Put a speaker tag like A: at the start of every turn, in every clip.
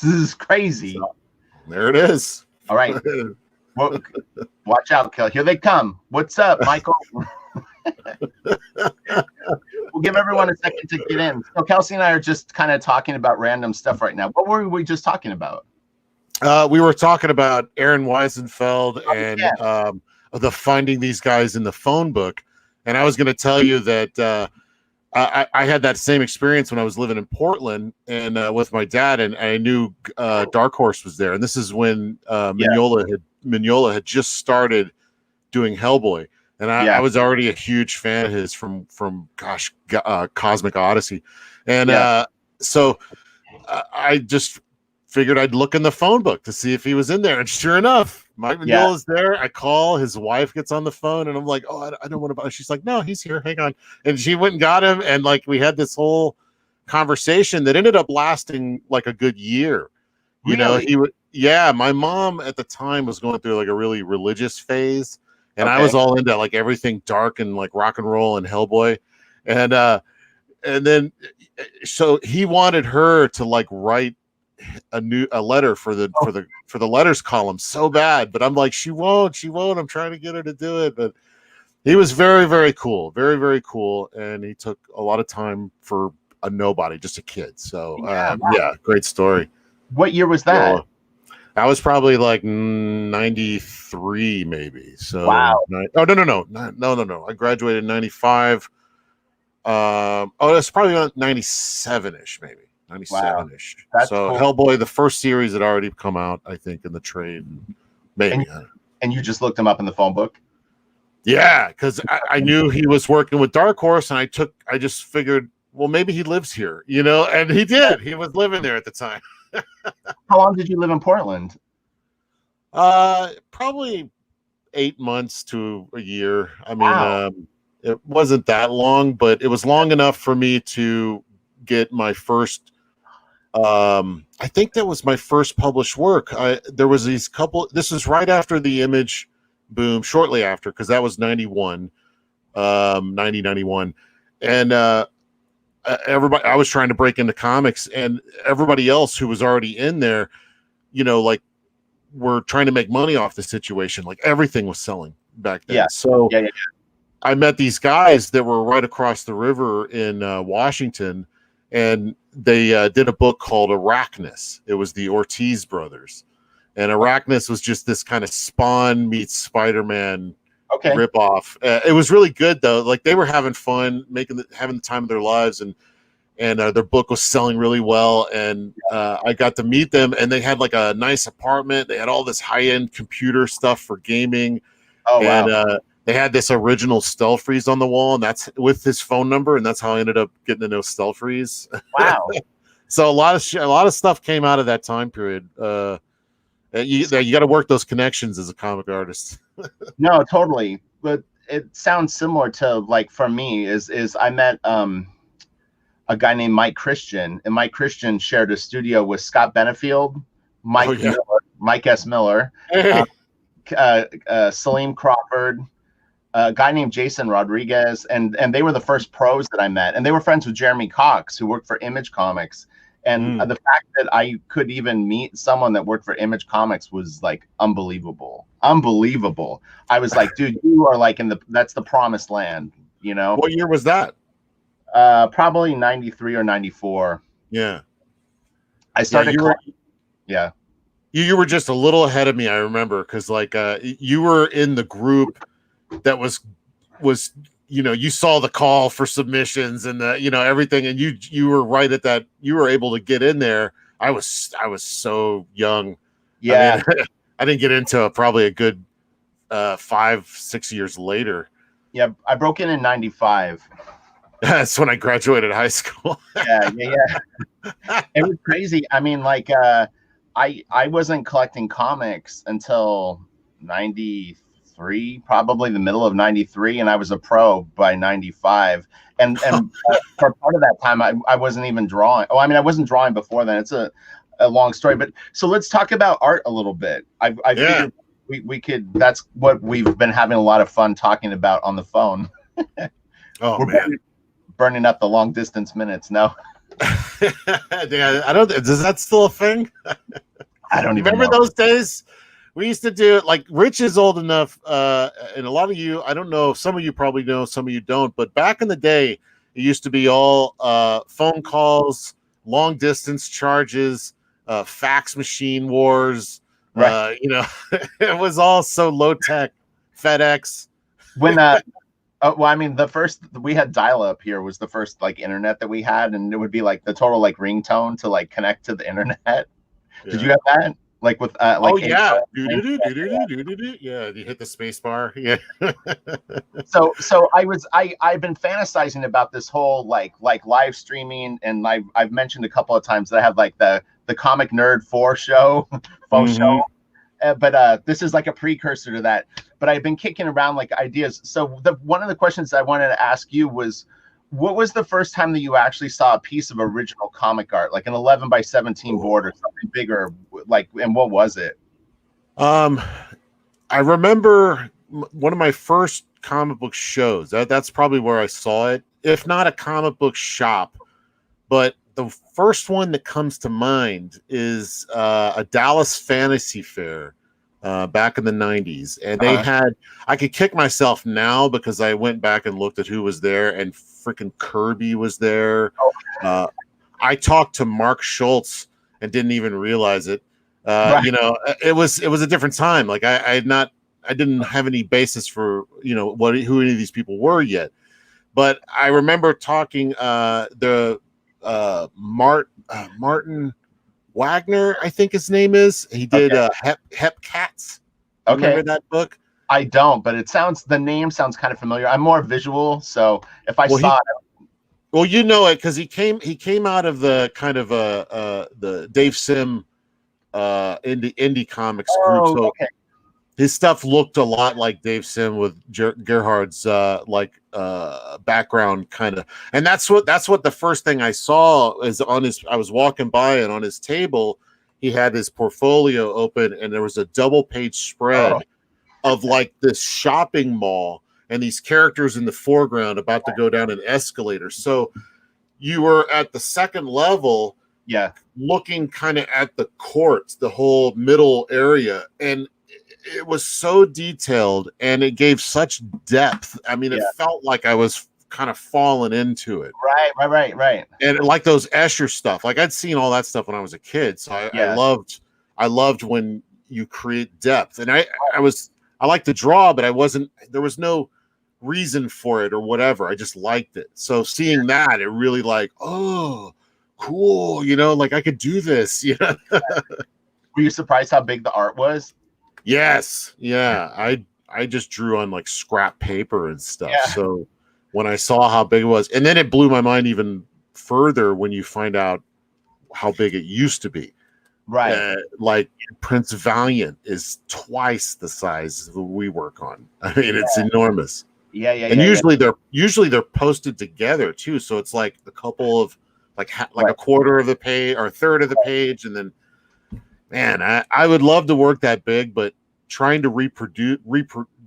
A: This is crazy.
B: So, there it is.
A: All right. Well, watch out, Kel. Here they come. What's up, Michael? We'll give everyone a second to get in. So Kelsey and I are just kind of talking about random stuff right now. What were we just talking about?
B: We were talking about Aaron Weisenfeld and the finding these guys in the phone book. And I was going to tell you that I had that same experience when I was living in Portland and with my dad, and I knew Dark Horse was there. And this is when Mignola had just started doing Hellboy. And I was already a huge fan of his from Cosmic Odyssey. And so I just figured I'd look in the phone book to see if he was in there. And sure enough, Mike Mignola's there. I call, his wife gets on the phone, and I'm like, oh, I don't want to. She's like, no, he's here. Hang on. And she went and got him. And like, we had this whole conversation that ended up lasting like a good year. You know, he would, my mom at the time was going through like a really religious phase. And I was all into like everything dark and like rock and roll and Hellboy. And then, so he wanted her to like write a letter for the letters column so bad, but I'm like, she won't. I'm trying to get her to do it. But he was very, very cool. Very, very cool. And he took a lot of time for a nobody, just a kid. So great story.
A: What year was that?
B: So, I was probably like 93, maybe. So
A: wow.
B: No. I graduated in 95. That's probably 97-ish, maybe 97-ish.
A: That's
B: so
A: cool.
B: Hellboy, the first series had already come out, I think, in the trade. Maybe.
A: And you just looked him up in the phone book?
B: Yeah, because I knew he was working with Dark Horse, and I just figured, well, maybe he lives here, you know, and he did. He was living there at the time.
A: How long did you live in Portland?
B: Probably 8 months to a year. I mean, it wasn't that long, but it was long enough for me to get my first. I think that was my first published work. There was these couple. This was right after the Image boom, shortly after, because that was 91, 91, and. Everybody, I was trying to break into comics, and everybody else who was already in there, you know, like, were trying to make money off the situation. Like, everything was selling back then. So I met these guys that were right across the river in Washington, and they did a book called Arachnus. It was the Ortiz brothers, and Arachnus was just this kind of Spawn meets Spider-Man rip off. It was really good though. Like, they were having fun, having the time of their lives, and their book was selling really well. And I got to meet them, and they had like a nice apartment. They had all this high-end computer stuff for gaming. And they had this original Stelfreeze on the wall, and that's with his phone number, and that's how I ended up getting to know Stelfreeze.
A: Wow.
B: So a lot of stuff came out of that time period. You got to work those connections as a comic artist.
A: No, totally. But it sounds similar to, like, for me is I met a guy named Mike Christian, and Mike Christian shared a studio with Scott Benefield, Mike S. Miller, Salim Crawford, a guy named Jason Rodriguez, and they were the first pros that I met, and they were friends with Jeremy Cox, who worked for Image Comics. And the fact that I could even meet someone that worked for Image Comics was like unbelievable. I was like, dude, you are like that's the promised land, you know?
B: What year was that?
A: Probably 93 or 94.
B: Yeah.
A: I started.
B: You were just a little ahead of me, I remember, because like you were in the group that was you know, you saw the call for submissions and the, you know, everything, and you were right at that. You were able to get in there. I was so young.
A: Yeah,
B: I mean, I didn't get into probably a good 5-6 years later.
A: Yeah, I broke in 95.
B: That's when I graduated high school.
A: Yeah. It was crazy. I mean, like, I wasn't collecting comics until 93. Probably the middle of 93, and I was a pro by 95. And for part of that time, I wasn't even drawing. Oh, I mean, I wasn't drawing before then. It's a long story. But so let's talk about art a little bit. I figured we could. That's what we've been having a lot of fun talking about on the phone.
B: Oh, man.
A: Burning up the long distance minutes. No.
B: Yeah, I don't. Is that still a thing?
A: I don't
B: You
A: even
B: remember
A: know.
B: those days? We used to do it. Like Rich is old enough, and a lot of you, I don't know. Some of you probably know, some of you don't. But back in the day, it used to be all phone calls, long distance charges, fax machine wars.
A: Right.
B: It was all so low tech. FedEx.
A: When well, I mean, the first we had dial up here was the first like internet that we had, and it would be like the total like ringtone to like connect to the internet. Did you
B: Yeah.
A: have that? Like with like
B: Oh
A: cable?
B: yeah. Yeah. You hit the space bar. Yeah.
A: So I've been fantasizing about this whole like live streaming, and I've mentioned a couple of times that I have like the Comic Nerd 4 show, faux
B: Mm-hmm.
A: show. But this is like a precursor to that. But I've been kicking around like ideas. So the one of the questions I wanted to ask you was, what was the first time that you actually saw a piece of original comic art, like an 11 by 17 board or something bigger? Like, and what was it?
B: Um, I remember one of my first comic book shows. That's probably where I saw it, if not a comic book shop. But the first one that comes to mind is a Dallas Fantasy Fair back in the 90s. And they
A: Uh-huh.
B: had, I could kick myself now because I went back and looked at who was there, and freaking Kirby was there.
A: Oh,
B: I talked to Mark Schultz and didn't even realize it.
A: right.
B: It was a different time. Like I didn't have any basis for who any of these people were yet. But I remember talking Martin Wagner, I think his name is. He did
A: Okay.
B: Hep Cats.
A: Okay.
B: Remember that book?
A: I don't, but the name sounds kind of familiar. I'm more visual, so if I
B: Well,
A: saw it,
B: well, you know it because he came out of the kind of the Dave Sim indie comics group.
A: oh,
B: So
A: okay.
B: his stuff looked a lot like Dave Sim with Gerhard's background kind of, and that's what the first thing I saw is on his. I was walking by and on his table he had his portfolio open and there was a double page spread
A: Oh,
B: of like this shopping mall and these characters in the foreground about to go down an escalator. So you were at the second level
A: yeah,
B: looking kind of at the courts, the whole middle area, and it was so detailed and it gave such depth. I mean, it
A: yeah.
B: felt like I was kind of falling into it.
A: Right.
B: And like those Escher stuff, like I'd seen all that stuff when I was a kid. So
A: Yeah,
B: I loved when you create depth. And I liked to draw, but there was no reason for it or whatever. I just liked it. So seeing that, it really like, oh, cool. Like I could do this.
A: were you surprised how big the art was?
B: Yes. Yeah. I just drew on like scrap paper and stuff.
A: Yeah,
B: So when I saw how big it was, and then it blew my mind even further when you find out how big it used to be.
A: right.
B: Like Prince Valiant is twice the size that we work on. I mean, it's enormous. And
A: Yeah.
B: usually they're posted together too. So it's like a couple of like
A: Right.
B: a quarter of the page or a third of the page, and then man, I would love to work that big, but trying to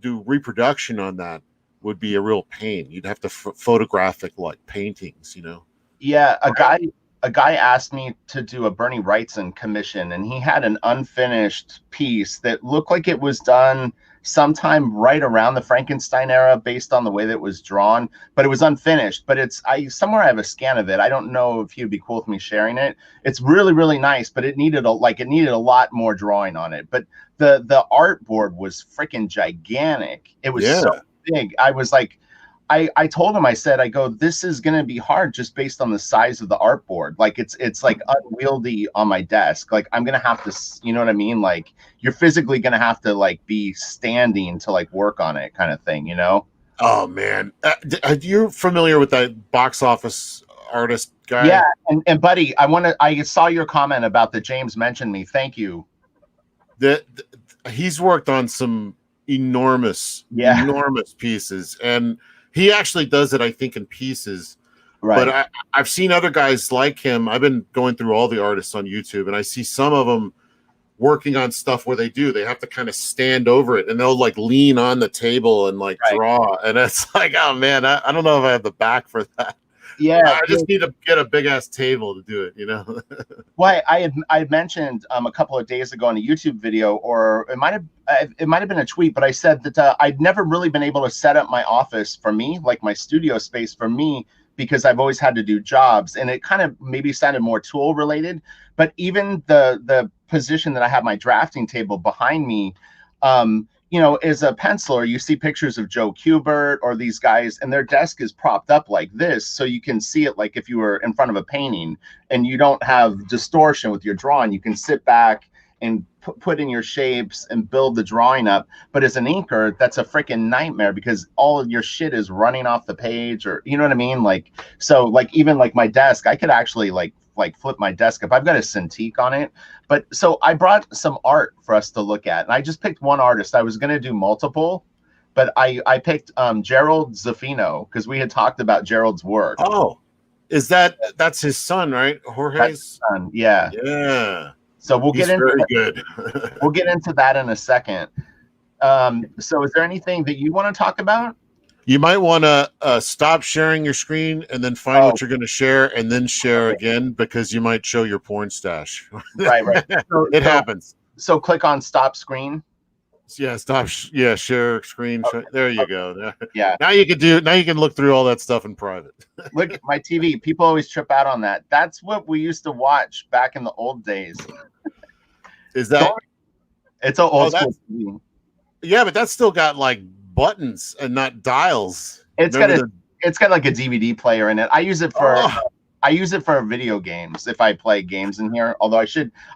B: do reproduction on that would be a real pain. You'd have to photographic like paintings.
A: Yeah, a guy asked me to do a Bernie Wrightson commission, and he had an unfinished piece that looked like it was done sometime right around the Frankenstein era, based on the way that it was drawn, but it was unfinished. But I somewhere I have a scan of it. I don't know if he'd be cool with me sharing it. It's really, really nice, but it needed a lot more drawing on it. But the artboard was freaking gigantic. It was so big. I was like, I told him, I said, this is going to be hard just based on the size of the artboard. Like it's like unwieldy on my desk. Like I'm going to have to, you know what I mean? Like you're physically going to have to like be standing to like work on it kind of thing,
B: Oh man, are you familiar with that box office artist guy?
A: Yeah. And buddy, I saw your comment about the James mentioned me. Thank you.
B: He's worked on some enormous pieces, and he actually does it, I think, in pieces.
A: Right.
B: But I've seen other guys like him. I've been going through all the artists on YouTube, and I see some of them working on stuff where they have to kind of stand over it, and they'll like lean on the table and like draw. And it's like, oh man, I don't know if I have the back for that.
A: Yeah,
B: I just need to get a big ass table to do it, you know.
A: well, I had mentioned a couple of days ago in a YouTube video, or it might have been a tweet, but I said that I'd never really been able to set up my office for me, like my studio space for me, because I've always had to do jobs, and it kind of maybe sounded more tool related. But even the position that I have my drafting table behind me, is a penciler. You see pictures of Joe Kubert or these guys, and their desk is propped up like this, so you can see it like if you were in front of a painting, and you don't have distortion with your drawing. You can sit back and put in your shapes and build the drawing up. But as an inker, that's a freaking nightmare because all of your shit is running off the page, or you know what I mean? Like, so like even like my desk, I could actually like flip my desk up. I've got a Cintiq on it. But so I brought some art for us to look at, and I just picked one artist. I was going to do multiple, but I picked Gerald Zafino because we had talked about Gerald's work.
B: Oh, that's his son, right? Jorge's
A: son. Yeah.
B: Yeah.
A: So we'll
B: He's
A: get into
B: very good.
A: We'll get into that in a second. So is there anything that you want to talk about?
B: You might want to stop sharing your screen and then find what you're going to share and then share again, because you might show your porn stash.
A: Right. It
B: happens.
A: So click on stop screen.
B: Yeah, share screen. There you go.
A: Yeah.
B: Now you can look through all that stuff in private.
A: Look at my TV. People always trip out on that. That's what we used to watch back in the old days.
B: Is that?
A: It's an old school TV.
B: Yeah, but that's still got like buttons and not dials.
A: It's got like a DVD player in it. I use it for video games if I play games in here. Although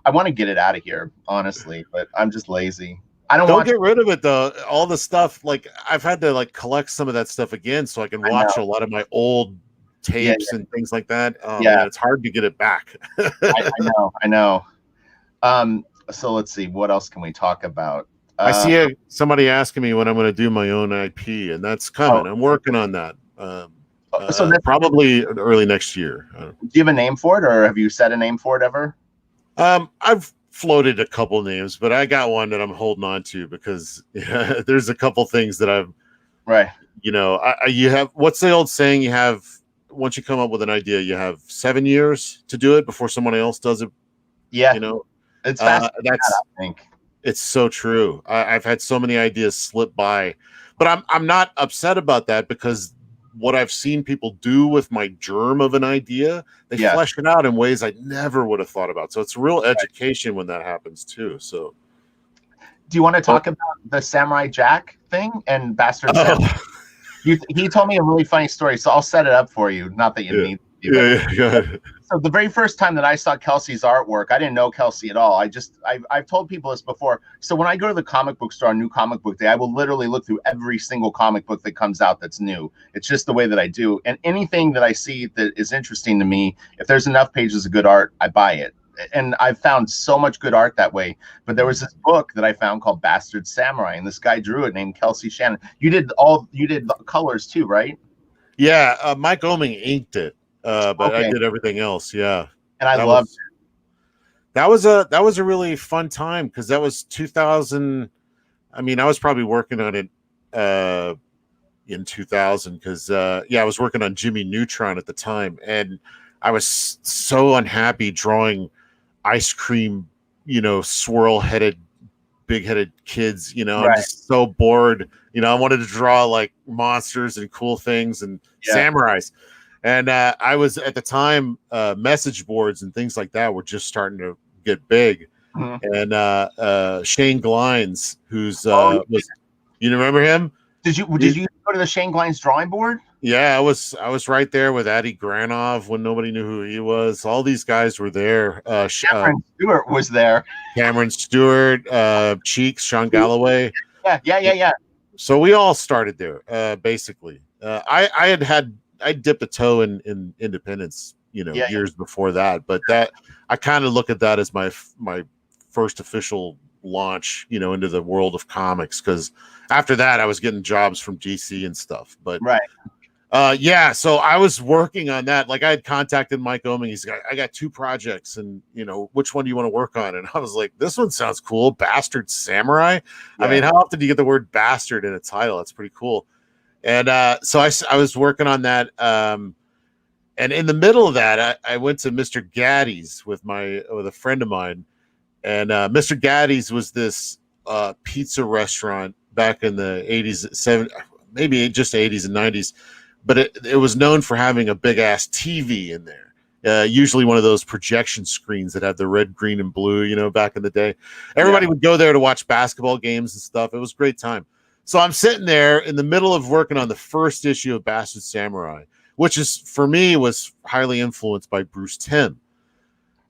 A: I want to get it out of here, honestly, but I'm just lazy.
B: Don't get rid of it though. All the stuff, like I've had to like collect some of that stuff again so I can watch a lot of my old tapes and things like that. Man, it's hard to get it back.
A: I know. So let's see, what else can we talk about?
B: I see somebody asking me when I'm going to do my own IP, and that's coming. I'm working on that. So that's probably early next year.
A: Do you have a name for it, or have you set a name for it ever?
B: I've floated a couple names, but I got one that I'm holding on to because there's a couple things that I've you have, what's the old saying? You have, once you come up with an idea, you have 7 years to do it before someone else does it.
A: Yeah.
B: It's fast. I think it's so true. I've had so many ideas slip by, but I'm not upset about that because what I've seen people do with my germ of an idea, they flesh it out in ways I never would have thought about. So it's real education when that happens too. So
A: do you want to talk about the Samurai Jack thing and Bastard Samurai? He told me a really funny story, so I'll set it up for you. Not that you need to. Go ahead. So the very first time that I saw Kelsey's artwork, I didn't know Kelsey at all. I've told people this before. So when I go to the comic book store on New Comic Book Day, I will literally look through every single comic book that comes out that's new. It's just the way that I do. And anything that I see that is interesting to me, if there's enough pages of good art, I buy it. And I've found so much good art that way. But there was this book that I found called Bastard Samurai, and this guy drew it named Kelsey Shannon. You did the colors too, right?
B: Yeah, Mike Oming inked it. But I did everything else. Yeah.
A: And I loved it.
B: That was a really fun time because that was 2000. I mean, I was probably working on it in 2000 because I was working on Jimmy Neutron at the time, and I was so unhappy drawing ice cream, swirl-headed, big-headed kids. I'm just so bored. I wanted to draw like monsters and cool things and samurais. And I was at the time, message boards and things like that were just starting to get big. Mm-hmm. And Shane Glines, who's you remember him?
A: Did you go to the Shane Glines drawing board?
B: Yeah, I was right there with Adi Granov when nobody knew who he was. All these guys were there.
A: Cameron Stewart was there.
B: Cameron Stewart, Cheeks, Sean Galloway.
A: Yeah.
B: So we all started there, basically. I dipped a toe in independence, years before that. But that I kind of look at that as my first official launch, into the world of comics. Because after that, I was getting jobs from DC and stuff. But so I was working on that. Like I had contacted Mike Oming. He's like, I got 2 projects, and which one do you want to work on? And I was like, this one sounds cool, Bastard Samurai. I mean, how often do you get the word bastard in a title? That's pretty cool. And so I was working on that. And in the middle of that, I went to Mr. Gaddy's with a friend of mine, and Mr. Gaddy's was this pizza restaurant back in the 80s, maybe just 80s and 90s, but it was known for having a big ass TV in there. Usually one of those projection screens that had the red, green, and blue, back in the day. Everybody would go there to watch basketball games and stuff. It was a great time. So I'm sitting there in the middle of working on the first issue of Bastard Samurai, which is, for me, was highly influenced by Bruce Timm.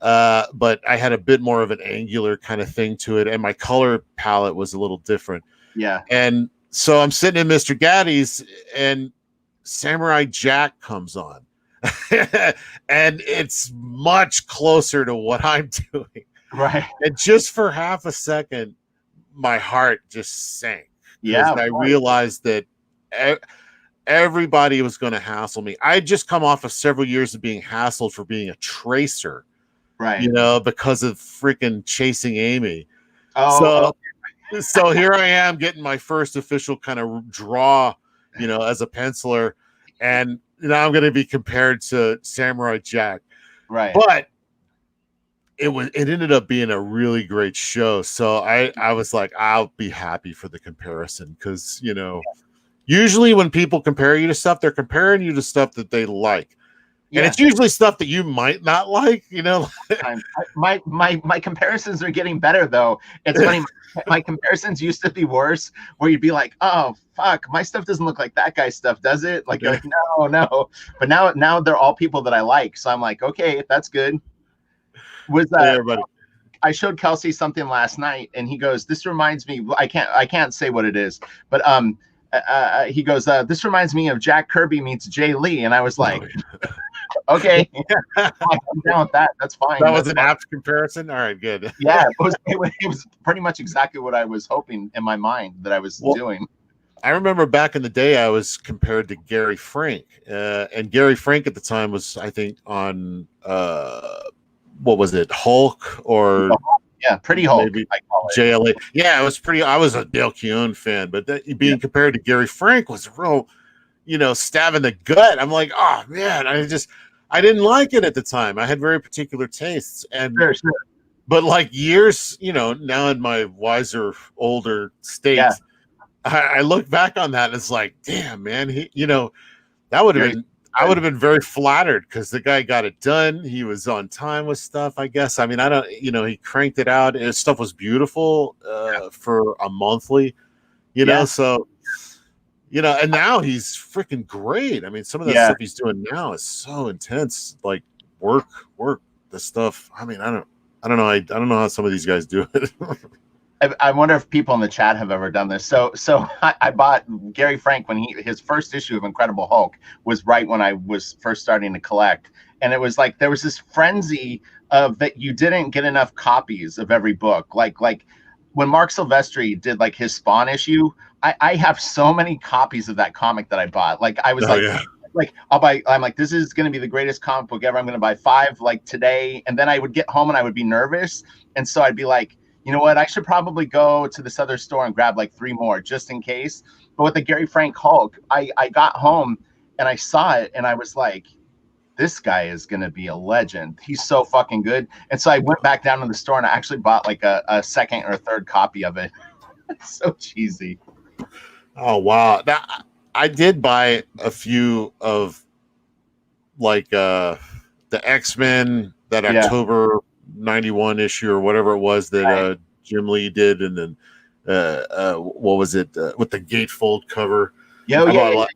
B: But I had a bit more of an angular kind of thing to it, and my color palette was a little different.
A: Yeah.
B: And so I'm sitting in Mr. Gaddy's, and Samurai Jack comes on. And it's much closer to what I'm doing.
A: Right.
B: And just for half a second, my heart just sank.
A: Yeah.
B: I realized that everybody was going to hassle me. I had just come off of several years of being hassled for being a tracer.
A: Right.
B: Because of freaking Chasing Amy.
A: Oh,
B: so here I am getting my first official kind of draw, as a penciler. And now I'm going to be compared to Samurai Jack.
A: Right.
B: But it ended up being a really great show. So I was like, I'll be happy for the comparison, because, usually when people compare you to stuff, they're comparing you to stuff that they like. Yeah. And it's usually stuff that you might not like,
A: My comparisons are getting better, though. It's funny. My comparisons used to be worse, where you'd be like, "Oh fuck, my stuff doesn't look like that guy's stuff, does it?" Like, you're like, no. But now they're all people that I like, so I'm like, okay, that's good. I showed Kelsey something last night, and he goes, "This reminds me." I can't say what it is, but he goes, "This reminds me of Jack Kirby meets Jay Lee," and I was like, okay, I'm down with that. That's fine.
B: That was an apt comparison. All right, good.
A: Yeah, it was pretty much exactly what I was hoping in my mind that I was doing.
B: I remember back in the day, I was compared to Gary Frank, and Gary Frank at the time was, I think, on what was it, Hulk or
A: Pretty Hulk,
B: maybe JLA. Yeah, it was pretty. I was a Dale Keown fan, but being compared to Gary Frank was a real, stab in the gut. I'm like, oh man, I didn't like it at the time. I had very particular tastes, and
A: sure.
B: But like years, now in my wiser, older state, I look back on that and it's like, damn, man, that would have been. I would have been very flattered, because the guy got it done. He was on time with stuff, I guess. I mean, I don't, he cranked it out. His stuff was beautiful for a monthly, so. And now he's freaking great. I mean, some of that stuff he's doing now is so intense. Like work, the stuff. I mean, I don't know. I don't know how some of these guys do it.
A: I wonder if people in the chat have ever done this. So I bought Gary Frank when his first issue of Incredible Hulk was right when I was first starting to collect, and it was like there was this frenzy of that you didn't get enough copies of every book. Like when Mark Silvestri did like his Spawn issue, I have so many copies of that comic that I bought. Like I was like I'll buy. I'm like, this is going to be the greatest comic book ever. I'm going to buy 5 like today, and then I would get home and I would be nervous, and so I'd be like, you know what? I should probably go to this other store and grab like 3 more just in case. But with the Gary Frank Hulk, I got home and I saw it and I was like, this guy is going to be a legend. He's so fucking good. And so I went back down to the store and I actually bought like a second or third copy of it. It's so cheesy.
B: Oh, wow. I did buy a few of like the X-Men, that October 91 issue or whatever it was that Jim Lee did, and then what was it with the gatefold cover? I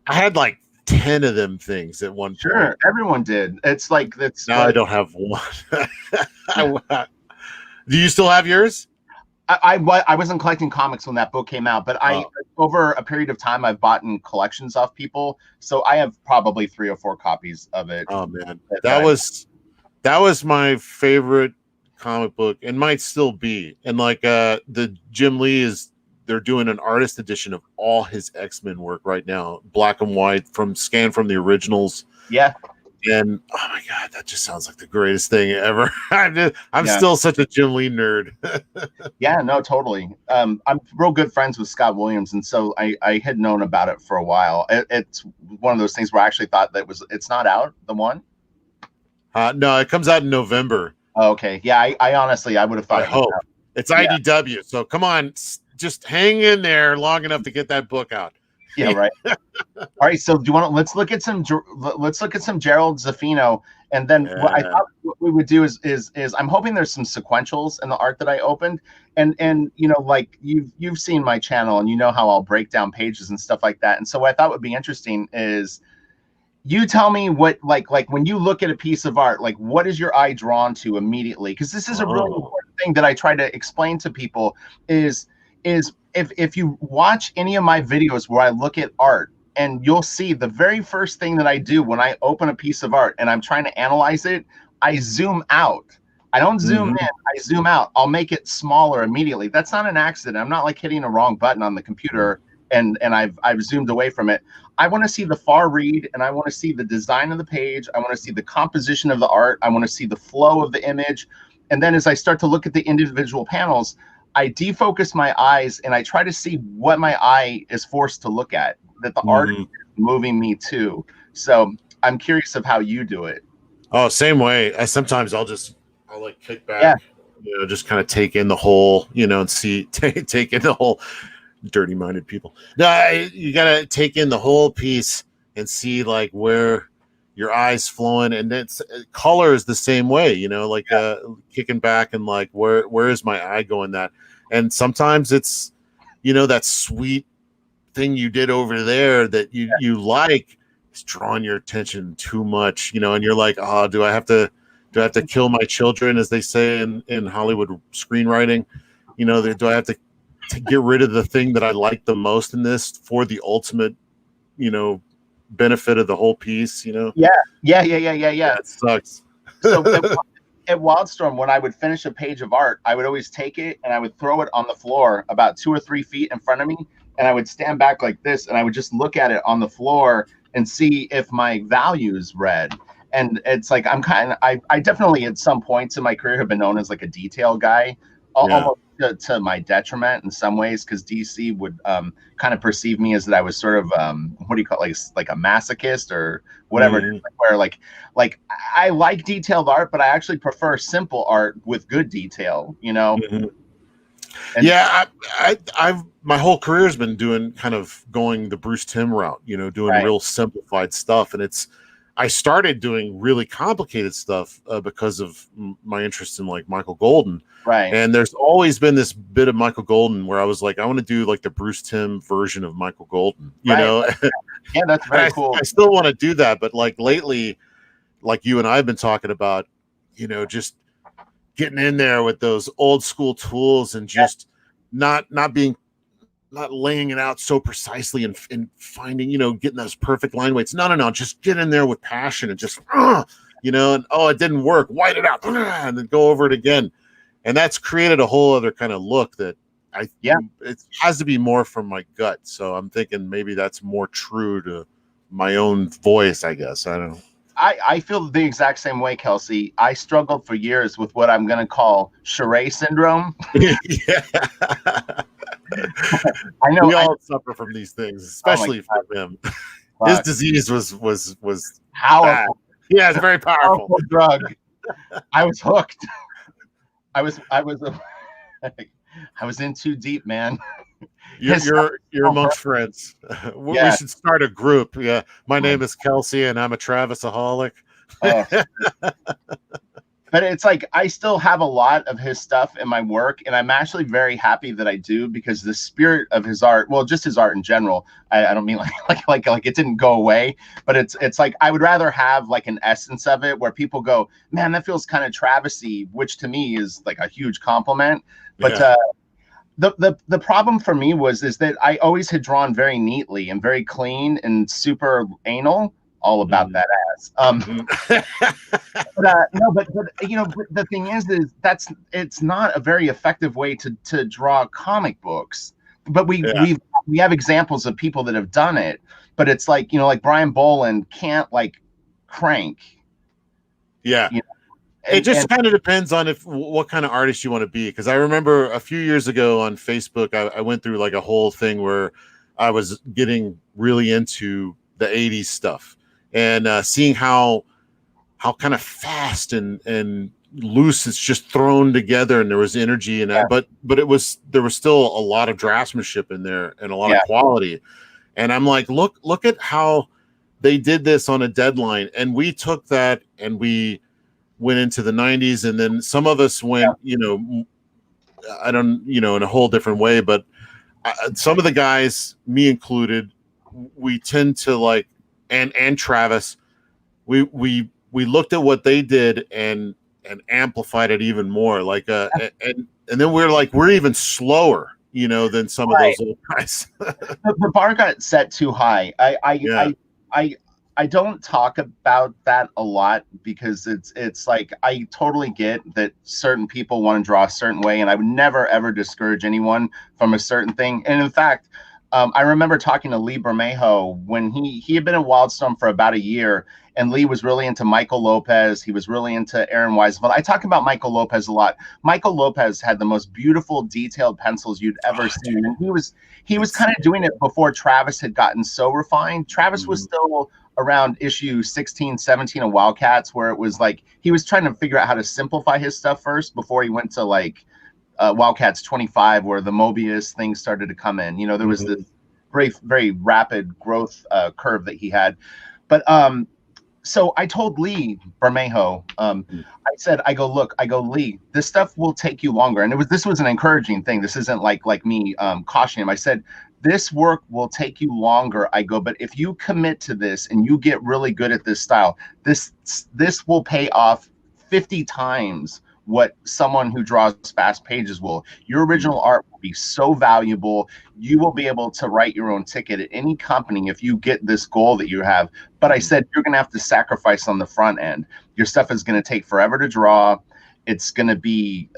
B: had like 10 of them things at one point.
A: Sure, everyone did. It's like that's
B: now I don't have one. Do you still have yours?
A: I wasn't collecting comics when that book came out, but over a period of time I've bought in collections off people, so I have probably 3 or 4 copies of it.
B: Oh man, that was my favorite comic book, and might still be. And like the Jim Lee they're doing an artist edition of all his X-Men work right now, black and white, scanned from the originals.
A: Yeah.
B: And oh my god, that just sounds like the greatest thing ever. I'm
A: Yeah.
B: still such a Jim Lee nerd.
A: Yeah, no, totally. I'm real good friends with Scott Williams, and so I had known about it for a while. It's one of those things where I actually thought that it's not out, the one.
B: No, it comes out in November.
A: Oh, okay. Yeah, I honestly I would have thought
B: I hope it's IDW. So come on, just hang in there long enough to get that book out.
A: Yeah, right. All right, so do you want to let's look at some Gerald Zafino, and then what I thought what we would do is I'm hoping there's some sequentials in the art that I opened, and like you've seen my channel and you know how I'll break down pages and stuff like that, and so what I thought would be interesting is you tell me what like when you look at a piece of art, like what is your eye drawn to immediately? Because this is a really important thing that I try to explain to people is if you watch any of my videos where I look at art, and you'll see the very first thing that I do when I open a piece of art and I'm trying to analyze it, I zoom out. I don't zoom in, I zoom out. I'll make it smaller immediately. That's not an accident. I'm not like hitting a wrong button on the computer and I've zoomed away from it. I want to see the far read, and I want to see the design of the page. I want to see the composition of the art. I want to see the flow of the image. And then as I start to look at the individual panels, I defocus my eyes and I try to see what my eye is forced to look at, that the art is moving me to. So I'm curious of how you do it.
B: Oh, same way. Sometimes I'll like kick back, just kind of take in the whole, and see, take in the whole. Dirty minded people. No, you gotta take in the whole piece and see like where your eyes flowing, and it's color is the same way, like kicking back and like where is my eye going that. And sometimes it's that sweet thing you did over there that you like is drawing your attention too much, and you're like, oh, do I have to kill my children, as they say in Hollywood screenwriting? Do I have to get rid of the thing that I like the most in this for the ultimate, benefit of the whole piece, Yeah.
A: It
B: sucks.
A: So at Wildstorm, when I would finish a page of art, I would always take it and I would throw it on the floor about 2 or 3 feet in front of me. And I would stand back like this and I would just look at it on the floor and see if my values read. And it's like, I definitely at some points in my career have been known as like a detail guy, almost to my detriment in some ways, because DC would kind of perceive me as that I was sort of what do you call it, like a masochist or whatever, where like I like detailed art, but I actually prefer simple art with good detail, And
B: I've my whole career has been going the Bruce Timm route, doing real simplified stuff, and I started doing really complicated stuff because of my interest in like Michael Golden.
A: Right.
B: And there's always been this bit of Michael Golden where I was like, I want to do like the Bruce Timm version of Michael Golden, Yeah,
A: that's very cool.
B: I still want to do that. But like lately, like you and I have been talking about, just getting in there with those old school tools and just not laying it out so precisely and finding, getting those perfect line weights. No. Just get in there with passion and just, and it didn't work. White it out and then go over it again. And that's created a whole other kind of look that it has to be more from my gut. So I'm thinking maybe that's more true to my own voice, I guess. I don't know.
A: I feel the exact same way, Kelsey. I struggled for years with what I'm going to call charade syndrome.
B: I know we all suffer from these things, especially for him. His disease was
A: powerful.
B: Yeah, it's very powerful
A: drug. I was hooked. I was in too deep, man.
B: You're amongst friends. We should start a group. Yeah, my name is Kelsey, and I'm a Travisaholic.
A: But it's like I still have a lot of his stuff in my work, and I'm actually very happy that I do, because the spirit of his art, well, just his art in general, I don't mean like it didn't go away, but it's like I would rather have like an essence of it where people go, man, that feels kind of Travisy, which to me is like a huge compliment. But the problem for me is that I always had drawn very neatly and very clean and super anal. All about that ass. But the thing is it's not a very effective way to draw comic books. But we have examples of people that have done it. But it's like, like Brian Boland can't like crank.
B: Yeah.
A: You know?
B: It just kind of depends on what kind of artist you want to be. Because I remember a few years ago on Facebook, I went through like a whole thing where I was getting really into the 80s stuff and seeing how kind of fast and loose it's just thrown together, and there was energy and but there was still a lot of draftsmanship in there and a lot of quality. And I'm like, look at how they did this on a deadline, and we took that and we went into the 90s, and then some of us went, I don't, in a whole different way, but some of the guys, me included, we tend to like, and Travis, we looked at what they did and amplified it even more, like and then we're even slower, than some of those old guys.
A: The bar got set too high. I don't talk about that a lot because it's like, I totally get that certain people want to draw a certain way, and I would never ever discourage anyone from a certain thing. And in fact, I remember talking to Lee Bermejo when he had been in Wildstorm for about a year, and Lee was really into Michael Lopez. He was really into Aaron Weisfeld. I talk about Michael Lopez a lot. Michael Lopez had the most beautiful, detailed pencils you'd ever seen, and he was kind of doing it before Travis had gotten so refined. Travis was still around issue 16, 17 of Wildcats, where it was like he was trying to figure out how to simplify his stuff first before he went to like Wildcats 25, where the Mobius thing started to come in. There was this very, very rapid growth curve that he had. But so I told Lee Bermejo, I go, Lee, this stuff will take you longer. And this was an encouraging thing. This isn't like me cautioning him. I said, this work will take you longer. I go, but if you commit to this and you get really good at this style, this will pay off 50 times what someone who draws fast pages will. Your original art will be so valuable. You will be able to write your own ticket at any company if you get this goal that you have. But I said, you're going to have to sacrifice on the front end. Your stuff is going to take forever to draw. It's going to be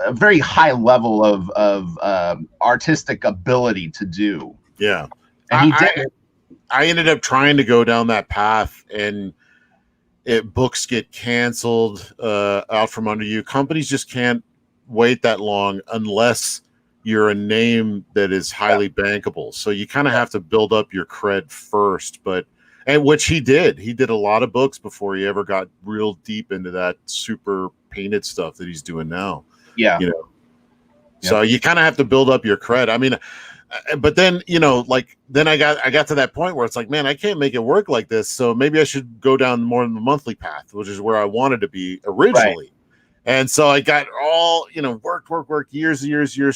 A: a very high level of artistic ability to do.
B: Yeah.
A: And he did it.
B: I ended up trying to go down that path, and books get canceled out from under you. Companies just can't wait that long unless you're a name that is highly bankable. So you kind of have to build up your cred first, and which he did. He did a lot of books before he ever got real deep into that super painted stuff that he's doing now.
A: Yeah.
B: So you kind of have to build up your cred. I mean, but then, then I got to that point where it's like, man, I can't make it work like this. So maybe I should go down more in the monthly path, which is where I wanted to be originally. Right. And so I got all, work, years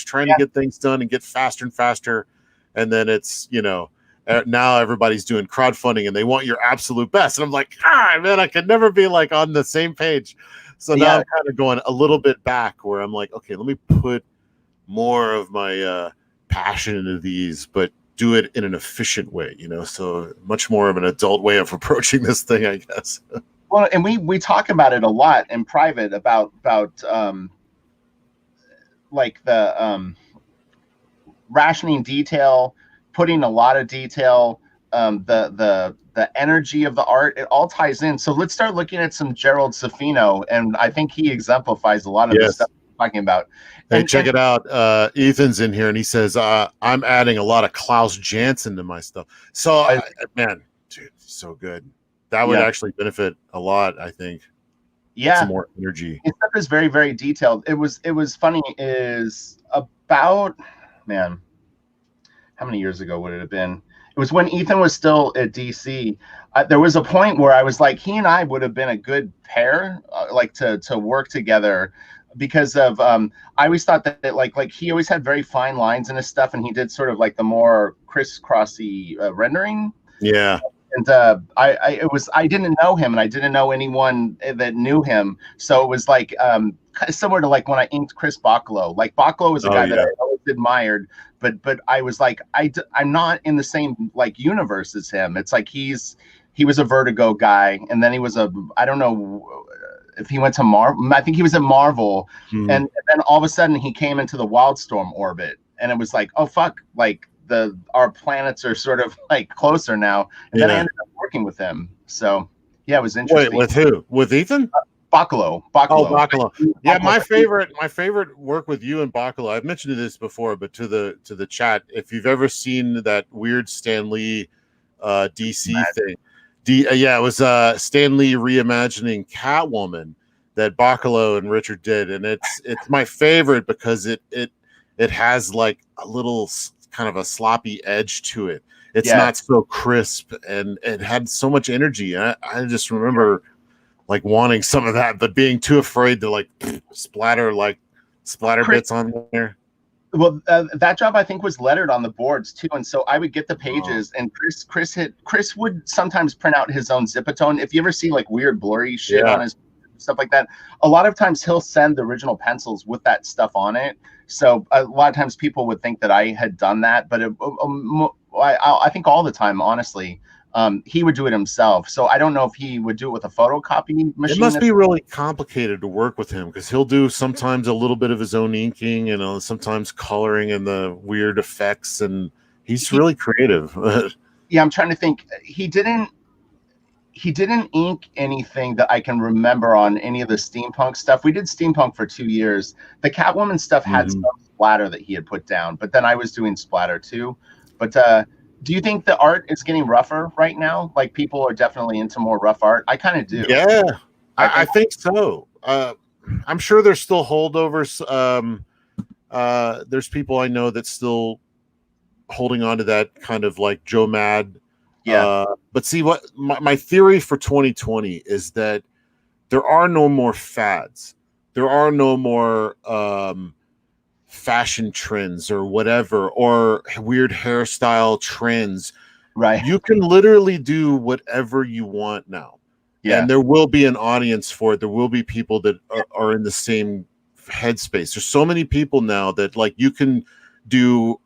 B: trying to get things done and get faster and faster. And then it's, now everybody's doing crowdfunding and they want your absolute best. And I'm like, man, I could never be like on the same page. So now I'm kind of going a little bit back where I'm like, okay, let me put more of my passion into these, but do it in an efficient way, so much more of an adult way of approaching this thing, I guess.
A: Well, and we talk about it a lot in private about like the rationing detail, putting a lot of detail, the energy of the art, it all ties in. So let's start looking at some Gerald Zafino, and I think he exemplifies a lot of the stuff we're talking about.
B: Hey, check it out. Ethan's in here, and he says, I'm adding a lot of Klaus Janson to my stuff. So, man, dude, so good. That would actually benefit a lot, I think.
A: Yeah.
B: Some more energy.
A: His stuff is very, very detailed. It was funny is about, man, how many years ago would it have been? It was when Ethan was still at DC. There was a point where I was like, he and I would have been a good pair, like to work together, because of I always thought that like he always had very fine lines in his stuff, and he did sort of like the more crisscrossy rendering.
B: Yeah.
A: And I didn't know him, and I didn't know anyone that knew him, so it was like similar to like when I inked Chris Bachalo. Like Bachalo was a guy that I always admired, but I was like, I'm not in the same like universe as him. It's like he was a Vertigo guy, and then he was I don't know if he went to Marvel. I think he was at Marvel, and then all of a sudden he came into the Wildstorm orbit, and it was like, oh fuck, like our planets are sort of like closer now, and then I ended up working with him. So Yeah, it was
B: Wait,
A: interesting.
B: with who? With Ethan?
A: Bacalo.
B: Oh,
A: Bacalo.
B: Bacala. Yeah, my favorite work with you and Bacala. I've mentioned this before, but to the chat, if you've ever seen that weird Stan Lee DC thing, yeah, it was Stan Lee reimagining Catwoman that Bacalo and Richard did, and it's my favorite because it has like a little kind of a sloppy edge to it. It's
A: Yeah.
B: not so crisp, and it had so much energy. I just remember like wanting some of that, but being too afraid to like splatter
A: Chris,
B: bits on there.
A: well, that job I think was lettered on the boards too, and so I would get the
B: Oh,
A: pages, and Chris would sometimes print out his own Zipatone. If you ever see like weird blurry shit
B: yeah.
A: on his stuff like that, a lot of times he'll send the original pencils with that stuff on it. So a lot of times people would think that I had done that, but I think all the time, honestly, he would do it himself. So I don't know if he would do it with a photocopy
B: It
A: machine.
B: must be really complicated to work with him because he'll do sometimes a little bit of his own inking and sometimes coloring and the weird effects, and he's really creative.
A: Yeah, I'm trying to think. He didn't ink anything that I can remember on any of the steampunk stuff. We did steampunk for 2 years. The Catwoman stuff had
B: Mhm.
A: some splatter that he had put down, but then I was doing splatter too. But do you think the art is getting rougher right now? Like people are definitely into more rough art. I kind of do.
B: Yeah,
A: I
B: I
A: think
B: think so. I'm sure there's still holdovers. There's people I know that still holding on to that kind of like Joe Mad.
A: yeah,
B: But see, what my theory for 2020 is that there are no more fads. There are no more fashion trends or whatever, or weird hairstyle trends.
A: right.
B: You can literally do whatever you want now.
A: Yeah,
B: And there will be an audience for it. There will be people that are in the same headspace. There's so many people now that like you can do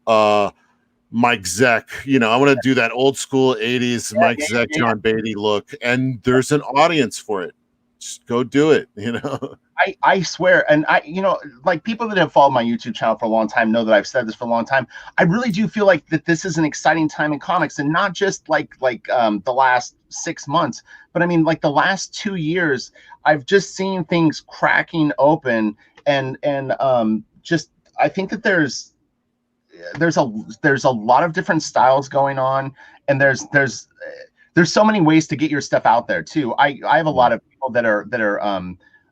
B: Mike Zeck, I want to do that old school 80s
A: yeah,
B: Mike
A: yeah,
B: Zeck,
A: yeah, yeah.
B: John Beatty look, and there's an audience for it. Just go do it.
A: I swear, and like people that have followed my YouTube channel for a long time know that I've said this for a long time. I really do feel like that this is an exciting time in comics, and not just like the last 6 months, but I mean like the last 2 years. I've just seen things cracking open, and just I think that there's a lot of different styles going on, and there's so many ways to get your stuff out there too. I have a lot of people that are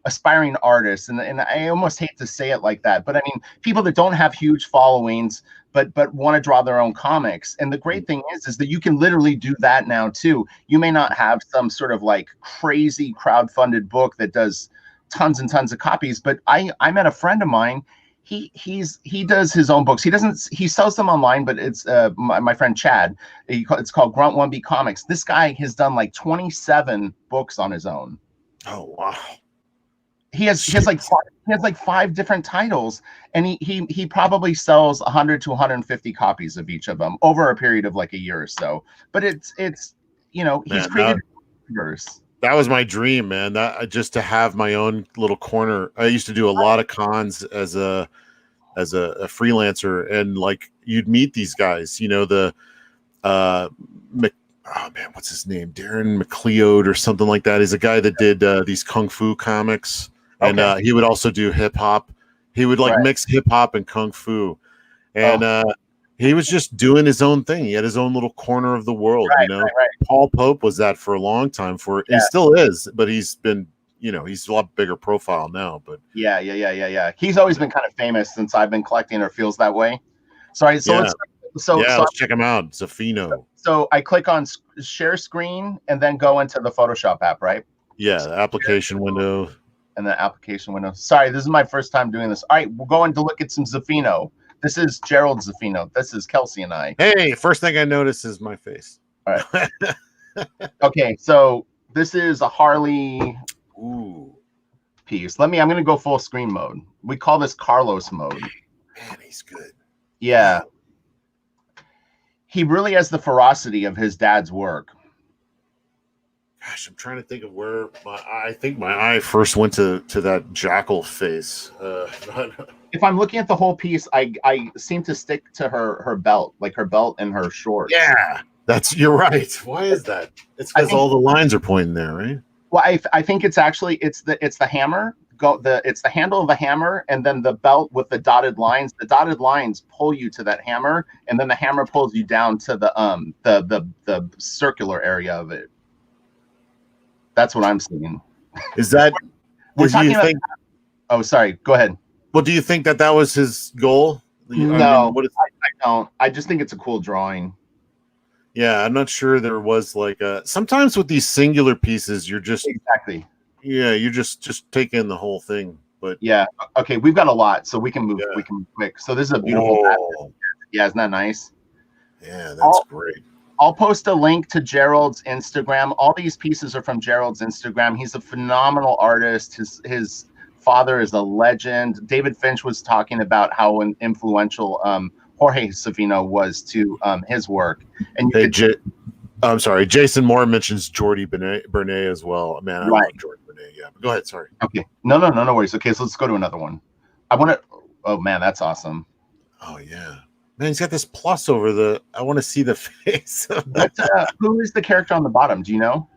A: aspiring artists, and I almost hate to say it like that, but I mean people that don't have huge followings but want to draw their own comics. And the great thing is that you can literally do that now too. You may not have some sort of like crazy crowdfunded book that does tons and tons of copies, but I met a friend of mine. He does his own books. He sells them online, but it's my friend Chad. It's called Grunt 1B Comics. This guy has done like 27 books on his own.
B: Oh wow.
A: He has like 5 different titles, and he probably sells 100 to 150 copies of each of them over a period of like a year or so. But it's he's
B: Man,
A: created a universe.
B: that was my dream, man. That just to have my own little corner. I used to do a lot of cons as a freelancer, and like you'd meet these guys, the oh man, what's his name? Darren McLeod or something like that. He's a guy that did these kung fu comics, and
A: Okay.
B: he would also do hip hop. He would like
A: Right.
B: mix hip hop and kung fu, and
A: Oh,
B: he was just doing his own thing. He had his own little corner of the world.
A: right.
B: Paul Pope was that for a long time. He
A: Yeah.
B: still is, but he's been, he's a lot bigger profile now. But
A: Yeah. He's always been kind of famous since I've been collecting, or feels that way. Sorry. So
B: yeah,
A: let's so
B: yeah,
A: so
B: let's check him out. Zafino.
A: so I click on share screen and then go into the Photoshop app, right?
B: Yeah, the application window.
A: And the application window. Sorry, this is my first time doing this. All right, we're going to look at some Zafino. This is Gerald Zafino. This is Kelsey and I.
B: Hey, first thing I notice is my face.
A: All right. Okay, so this is a Harley
B: Ooh,
A: piece. I'm going to go full screen mode. We call this Carlos mode.
B: man, he's good.
A: Yeah. He really has the ferocity of his dad's work.
B: Gosh, I'm trying to think of where I think my eye first went to that jackal face.
A: If I'm looking at the whole piece, I seem to stick to her belt, like her belt and her shorts.
B: Yeah, You're right. Why is that? It's
A: I
B: because
A: think
B: all the lines are pointing there, right?
A: well, I think it's actually it's the hammer. It's the handle of the hammer, and then the belt with the dotted lines. The dotted lines pull you to that hammer, and then the hammer pulls you down to the circular area of it. That's what I'm seeing.
B: Is that
A: We're
B: is you
A: talking about.
B: think?
A: Oh, sorry. Go ahead.
B: Well, do you think that was his goal? I
A: No,
B: mean, what is?
A: I don't. I just think it's a cool drawing.
B: Yeah, I'm not sure there was like a. Sometimes with these singular pieces, you're just
A: Exactly.
B: you're just taking the whole thing. But
A: Yeah. Okay. We've got a lot, so we can move.
B: yeah.
A: We can move quick. So this is a beautiful basket. Yeah, isn't that nice?
B: Yeah, that's great.
A: I'll post a link to Gerald's Instagram. All these pieces are from Gerald's Instagram. He's a phenomenal artist. His father is a legend. David Finch was talking about how influential Jorge Zafino was to his work. And
B: hey, I'm sorry. Jason Moore mentions Jordi Bernet as well. Man, I love Jordi Bernet. Yeah, go ahead. Sorry.
A: Okay. No worries. Okay, so let's go to another one. I want to. Oh man, that's awesome.
B: Oh yeah. Man, he's got this plus over the. I want to see the face.
A: Who is the character on the bottom? Do you know?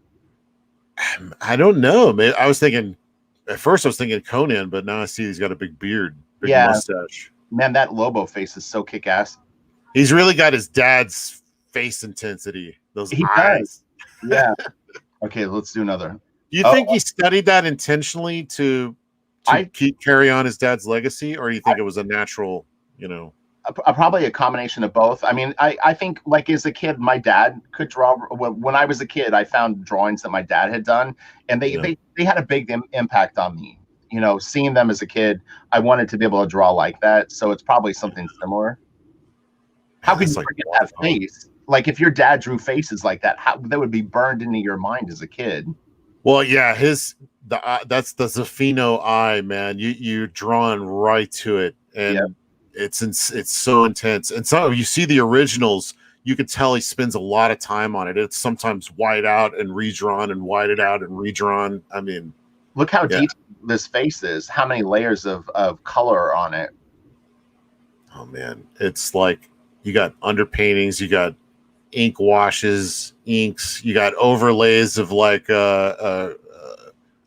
B: I don't know. Man, I was thinking at first. I was thinking Conan, but now I see he's got a big beard, big mustache.
A: Man, that Lobo face is so kick-ass.
B: He's really got his dad's face intensity. Those eyes.
A: Does. Yeah. Okay, let's do another.
B: Do you think he studied that intentionally to carry on his dad's legacy, or do you think it was a natural?
A: Probably a combination of both. I mean, I think like as a kid, my dad could draw. When I was a kid, I found drawings that my dad had done, and they had a big impact on me. Seeing them as a kid, I wanted to be able to draw like that. So it's probably something similar. How could you forget that face? Like if your dad drew faces like that, how that would be burned into your mind as a kid.
B: Well, yeah, that's the Zafino eye, man. You're drawn right to it, and it's so intense. And so you see the originals, you can tell he spends a lot of time on it. It's sometimes white out and redrawn and whited out and redrawn. I mean,
A: look how detailed this face is. How many layers of color are on it?
B: Oh man, it's like you got underpaintings, you got ink washes, inks, you got overlays of like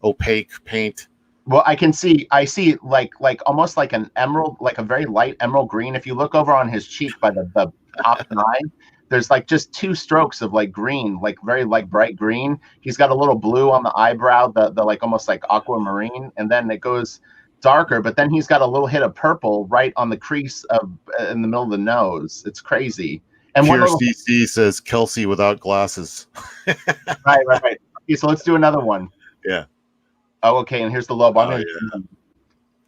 B: opaque paint.
A: Well, I see like almost like an emerald, like a very light emerald green. If you look over on his cheek by the top eye, there's like just two strokes of like green, like very like bright green. He's got a little blue on the eyebrow, the like almost like aquamarine, and then it goes darker, but then he's got a little hit of purple right on the crease of in the middle of the nose. It's crazy. And
B: Pure CC says Kelsey without glasses.
A: Right. Okay, so let's do another one.
B: Yeah.
A: Oh, okay. And here's the low bar.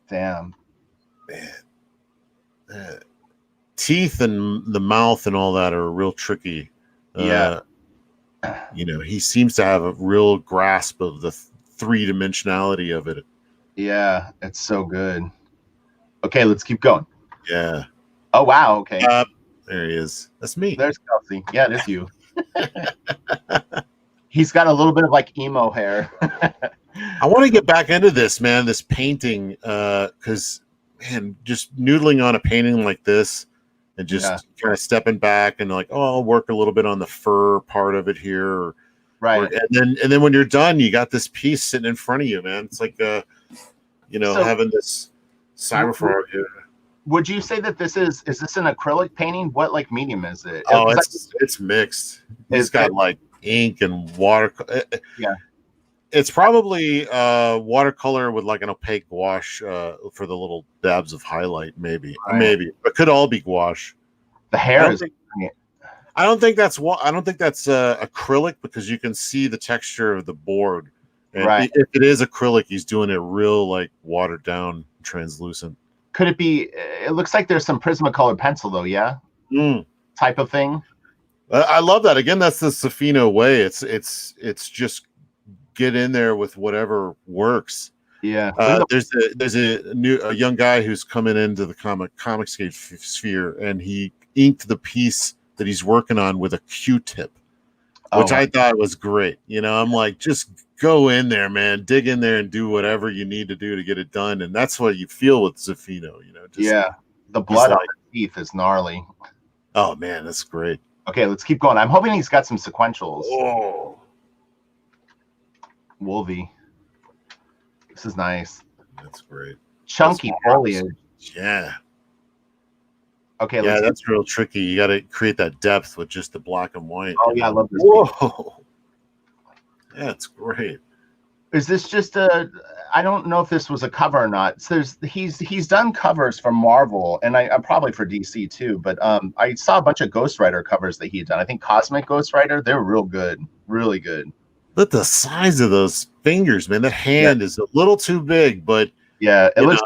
A: Damn.
B: Man. Teeth and the mouth and all that are real tricky.
A: Yeah.
B: He seems to have a real grasp of the three-dimensionality of it.
A: Yeah, it's so good. Okay, let's keep going.
B: Yeah.
A: Oh, wow. Okay.
B: There he is. That's me.
A: There's Kelsey. Yeah, it is you. He's got a little bit of like emo hair.
B: I want to get back into this, man, this painting, because, man, just noodling on a painting like this and just kind of stepping back and like, I'll work a little bit on the fur part of it here.
A: Right.
B: And then when you're done, you got this piece sitting in front of you, man. It's like, having this cyberfrog here.
A: Would you say that is this an acrylic painting? What like medium is it?
B: Oh, it's mixed. It's got like ink and water.
A: Yeah.
B: It's probably watercolor with like an opaque gouache for the little dabs of highlight, maybe. Right. Maybe. It could all be gouache.
A: The hair
B: I don't think that's acrylic because you can see the texture of the board. And if it is acrylic, he's doing it real like watered down, translucent.
A: Could it be? It looks like there's some Prismacolor pencil though, yeah. Type of thing.
B: I love that. Again, that's the Zafino way. It's just get in there with whatever works.
A: Yeah.
B: There's a young guy who's coming into the comicscape sphere, and he inked the piece that he's working on with a Q-tip, which I thought was great. I'm like, just go in there, man, dig in there and do whatever you need to do to get it done. And that's what you feel with Zafino,
A: the blood on the teeth is gnarly.
B: Oh man, that's great.
A: Okay, let's keep going. I'm hoping he's got some sequentials.
B: Oh,
A: Wolvie. This is nice.
B: that's great.
A: Chunky foliage.
B: Yeah.
A: Okay,
B: yeah, that's real tricky. You got to create that depth with just the black and white.
A: Oh yeah, I love this.
B: Whoa. Yeah, it's great.
A: Is this just a? I don't know if this was a cover or not. So he's done covers for Marvel and I'm probably for DC too. But I saw a bunch of Ghost Rider covers that he had done. I think Cosmic Ghost Rider. They're real good, really good.
B: Look at the size of those fingers, man. That hand is a little too big, but
A: yeah, it looks.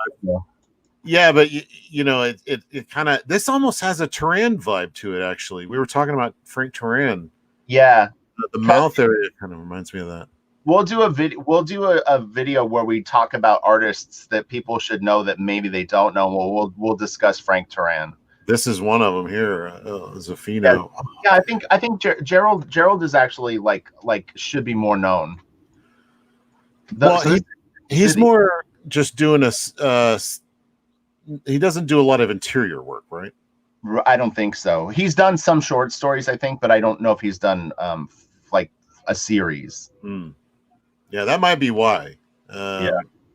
B: Yeah, but you know, it kind of, this almost has a Turan vibe to it. Actually, we were talking about Frank Turan.
A: Yeah,
B: the mouth area kind of reminds me of that.
A: We'll do a video. We'll do a video where we talk about artists that people should know that maybe they don't know. We'll discuss Frank Turan.
B: This is one of them here, Zafino.
A: Yeah, I think Gerald is actually like should be more known.
B: He's more just doing a. He doesn't do a lot of interior work, right?
A: I don't think so. He's done some short stories, I think, but I don't know if he's done like a series.
B: Yeah, that might be why.
A: Yeah,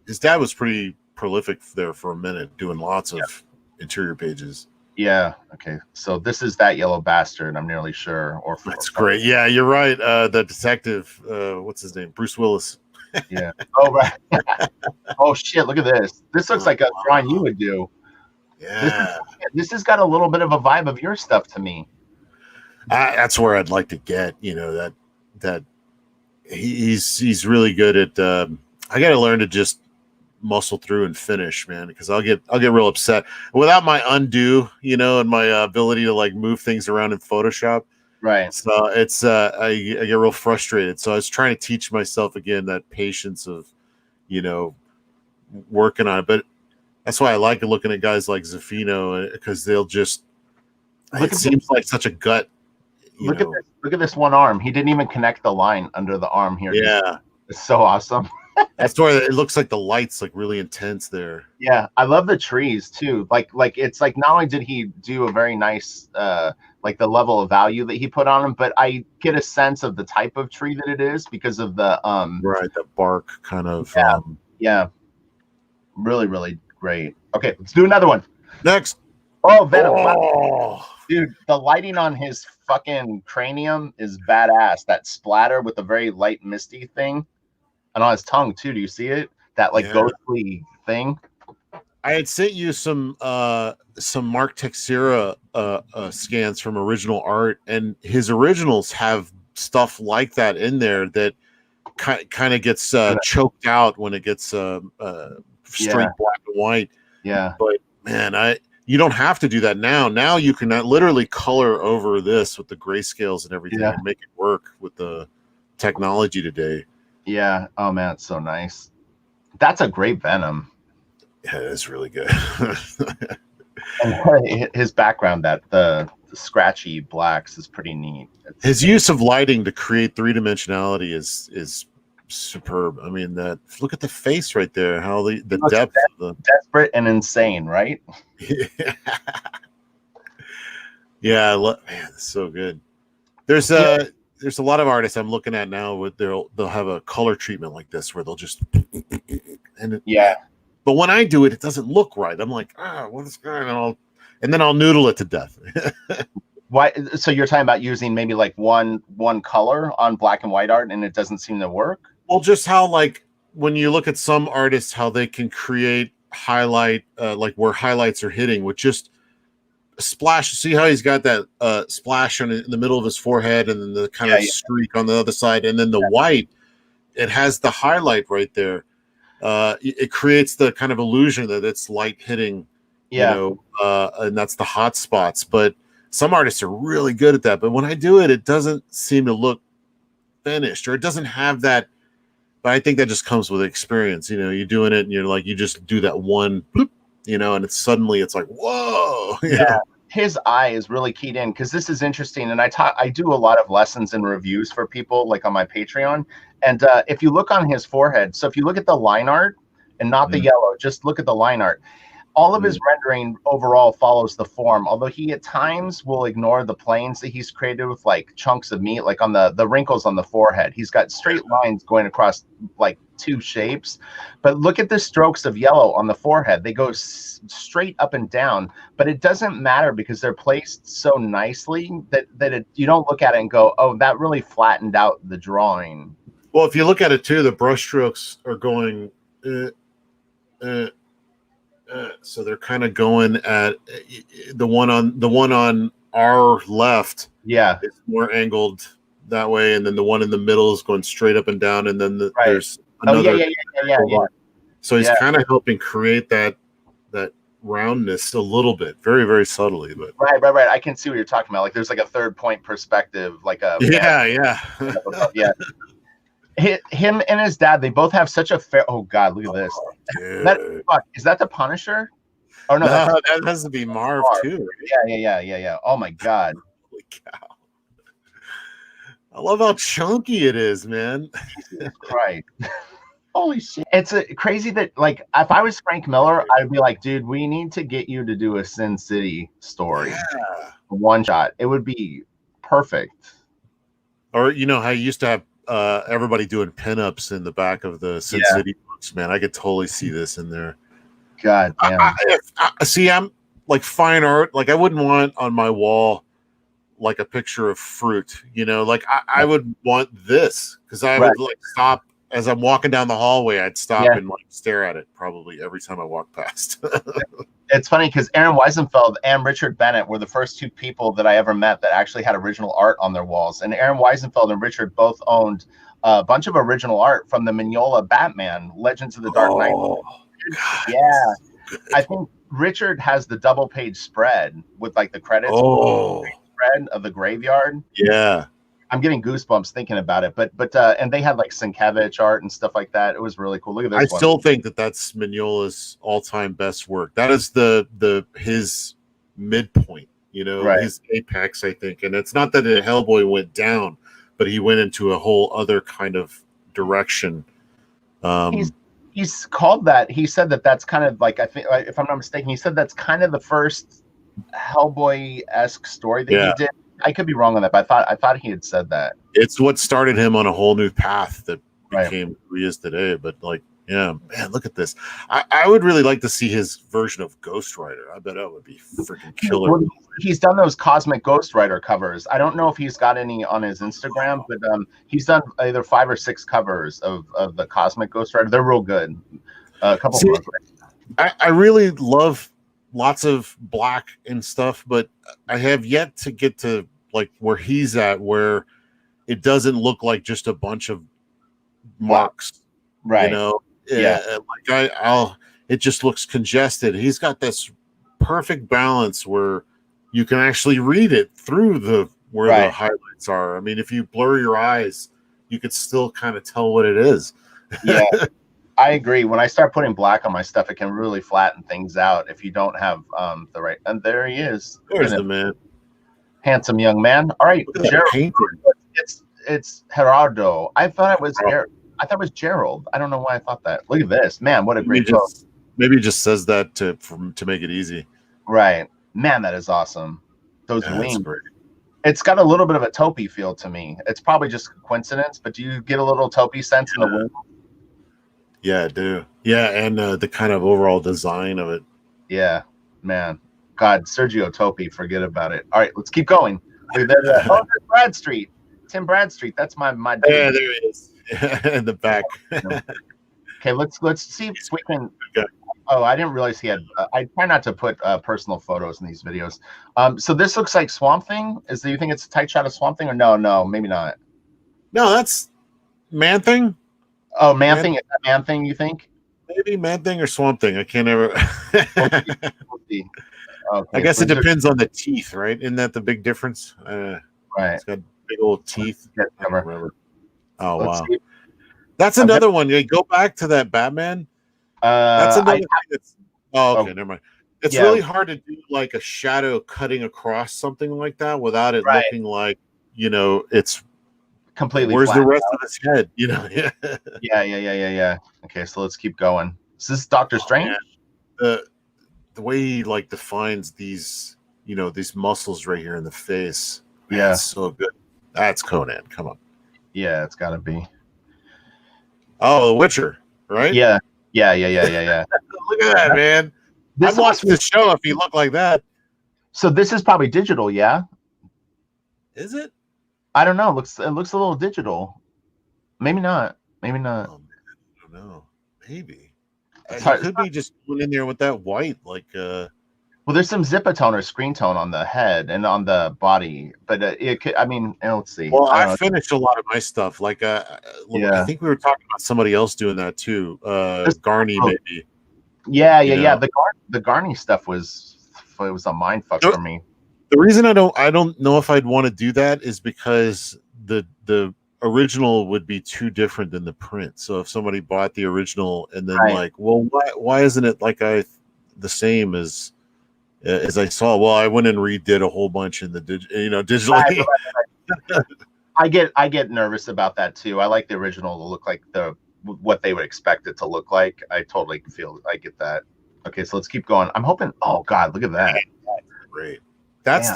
B: his dad was pretty prolific there for a minute, doing lots of interior pages.
A: Yeah. Okay. So this is That Yellow Bastard. I'm nearly sure.
B: That's great. Yeah, you're right. The detective. What's his name? Bruce Willis.
A: Yeah. Oh right. Oh shit! Look at this. This looks like a drawing you would do.
B: Yeah.
A: This has got a little bit of a vibe of your stuff to me.
B: That's where I'd like to get. You know, that he's really good at. I got to learn to just muscle through and finish, man, because I'll get real upset without my undo, you know, and my ability to like move things around in Photoshop.
A: Right.
B: So it's I get real frustrated. So I was trying to teach myself again that patience of, you know, working on it. But that's why I like looking at guys like Zafino, because they'll just. It seems like such a gut.
A: Look at this one arm. He didn't even connect the line under the arm here.
B: Yeah,
A: it's so awesome.
B: That's why it looks like the light's like really intense there.
A: Yeah, I love the trees too. Like it's like not only did he do a very nice like the level of value that he put on them, but I get a sense of the type of tree that it is because of the
B: right, the bark kind of
A: yeah. Really, really great. Okay, let's do another one.
B: Next.
A: Oh, Venom. Oh. Dude, the lighting on his fucking cranium is badass. That splatter with the very light misty thing. And on his tongue too. Do you see it? That like ghostly thing.
B: I had sent you some Mark Texeira scans from original art, and his originals have stuff like that in there that kind of gets choked out when it gets straight black and white.
A: Yeah.
B: But man, you don't have to do that now. Now you can literally color over this with the grayscales and everything and make it work with the technology today. Yeah.
A: Oh man, it's so nice. That's a great Venom.
B: Yeah, it's really good.
A: And his background, that the scratchy blacks, is pretty neat.
B: His use of lighting to create three-dimensionality is superb. I mean, look at the face right there. How the depth of the
A: desperate and insane, right?
B: Yeah, man, it's so good. There's a lot of artists I'm looking at now with they'll have a color treatment like this where they'll just but when I do it, it doesn't look right. I'm like, what is going on? And then I'll noodle it to death.
A: Why? So you're talking about using maybe like one color on black and white art, and it doesn't seem to work?
B: Well, just how like when you look at some artists, how they can create highlight, like where highlights are hitting with just a splash. See how he's got that splash in the middle of his forehead, and then the kind of streak on the other side, and then the white. It has the highlight right there. It creates the kind of illusion that it's light hitting, you know, and that's the hot spots. But some artists are really good at that. But when I do it, it doesn't seem to look finished, or it doesn't have that. But I think that just comes with experience. You know, you're doing it and you're like, you just do that one, bloop, you know, and it's like, whoa.
A: Yeah. His eye is really keyed in because this is interesting. And I do a lot of lessons and reviews for people like on my Patreon. And if you look on his forehead, so if you look at the line art and not the yellow, just look at the line art. all of his rendering overall follows the form, although he at times will ignore the planes that he's created with like chunks of meat, like on the wrinkles on the forehead. He's got straight lines going across like two shapes, but look at the strokes of yellow on the forehead. They go straight up and down, but it doesn't matter because they're placed so nicely that you don't look at it and go, oh, that really flattened out the drawing.
B: Well, if you look at it too, the brush strokes are going so they're kind of going at the one on our left.
A: Yeah,
B: it's more angled that way, and then the one in the middle is going straight up and down, and then there's another.
A: Yeah.
B: So he's kind of helping create that roundness a little bit, very, very subtly. But
A: right. I can see what you're talking about. Like there's like a third point perspective, like a
B: yeah.
A: Him and his dad, they both have such a fair. Oh God, look at this. Is that the Punisher? Oh no,
B: that has to be Marv too.
A: Right? Yeah. Oh my God.
B: Holy cow. I love how chunky it is, man.
A: Jesus Christ. Holy shit. It's crazy that, like, if I was Frank Miller, I'd be like, dude, we need to get you to do a Sin City story.
B: Yeah.
A: One shot. It would be perfect.
B: Or, you know, how you used to have everybody doing pinups in the back of the Sin City books, man. I could totally see this in there.
A: God damn.
B: See, I'm like fine art. Like, I wouldn't want on my wall like a picture of fruit, you know, like I would want this because I would like stop as I'm walking down the hallway. I'd stop and like stare at it probably every time I walk past.
A: It's funny because Aaron Weisenfeld and Richard Bennett were the first two people that I ever met that actually had original art on their walls. And Aaron Weisenfeld and Richard both owned a bunch of original art from the Mignola Batman, Legends of the Dark Knight. Yeah. I think Richard has the double page spread with like the credits spread of the graveyard.
B: Yeah.
A: I'm getting goosebumps thinking about it, but and they had like Sienkiewicz art and stuff like that. It was really cool. Look at this.
B: I still think that's Mignola's all-time best work. That is his midpoint, you know, his apex, I think. And it's not that Hellboy went down, but he went into a whole other kind of direction.
A: He's called that. He said that's kind of like, I think, if I'm not mistaken, he said that's kind of the first Hellboy-esque story that he did. I could be wrong on that, but I thought he had said that.
B: It's what started him on a whole new path that became who he is today. But like, yeah, man, look at this. I would really like to see his version of Ghost Rider. I bet that would be freaking killer.
A: Well, he's done those Cosmic Ghost Rider covers. I don't know if he's got any on his Instagram, but he's done either 5 or 6 covers of the Cosmic Ghost Rider. They're real good. A couple of
B: I really love lots of black and stuff, but I have yet to get to like where he's at, where it doesn't look like just a bunch of marks,
A: right?
B: You know, like it just looks congested. He's got this perfect balance where you can actually read it through the highlights are. I mean, if you blur your eyes, you could still kind of tell what it is.
A: Yeah. I agree. When I start putting black on my stuff, it can really flatten things out if you don't have the right. And there he is.
B: There's the man.
A: Handsome young man. All right, Gerald. It's Gerardo. I thought it was Gerald. I don't know why I thought that. Look at this, man. What a great book.
B: Maybe he just says that to make it easy.
A: Right, man. That is awesome. Those wings. Great. It's got a little bit of a Topi feel to me. It's probably just a coincidence, but do you get a little Topi sense in the wing?
B: Yeah, I do. Yeah, and the kind of overall design of it.
A: Yeah, man. God, Sergio Topi, forget about it. All right, let's keep going. There's Bradstreet. Tim Bradstreet. That's my dude.
B: Yeah, there he is. In the back.
A: Okay, let's see if we can. Oh, I didn't realize he had. I try not to put personal photos in these videos. So this looks like Swamp Thing. Do you think it's a tight shot of Swamp Thing, or no, maybe not?
B: No, that's Man Thing.
A: Oh, Man Thing. Is that Man Thing? You think?
B: Maybe Man Thing or Swamp Thing. I can't ever.
A: We'll see. Okay,
B: I guess it depends on the teeth, right? Isn't that the big difference?
A: Right.
B: It's got big old teeth. Oh, wow.
A: See.
B: That's another one. You go back to that Batman. That's another thing that's. Oh, okay. Never mind. It's really hard to do like a shadow cutting across something like that without it looking like, you know, it's
A: completely.
B: Where's the rest of his head? You know?
A: Yeah. Okay, so let's keep going. Is this Doctor Strange?
B: the way he like defines these, these muscles right here in the face. Man,
A: Yeah.
B: it's so good. That's Conan. Come on.
A: Yeah, it's got to be.
B: Oh, The Witcher, right?
A: Yeah.
B: Look at that, man. I'd watch this show if he looked like that.
A: So this is probably digital, yeah?
B: Is it?
A: I don't know. It looks a little digital. Maybe not. Maybe not.
B: Oh, man, I don't know. Maybe. He could be just going in there with that white, like.
A: Well, there's some zipatone or screen tone on the head and on the body, but it could. I mean, let's see.
B: Well, I finished a lot of my stuff. Like, I think we were talking about somebody else doing that too. Garney, maybe.
A: Yeah. The Garney stuff was a mind fuck for me.
B: The reason I don't know if I'd want to do that is because the original would be too different than the print. So if somebody bought the original and then like, well, why isn't it like the same as I saw? Well, I went and redid a whole bunch in the digitally.
A: Right. I get nervous about that too. I like the original to look like what they would expect it to look like. I totally get that. Okay, so let's keep going. I'm hoping. Oh God, look at that!
B: Great. That's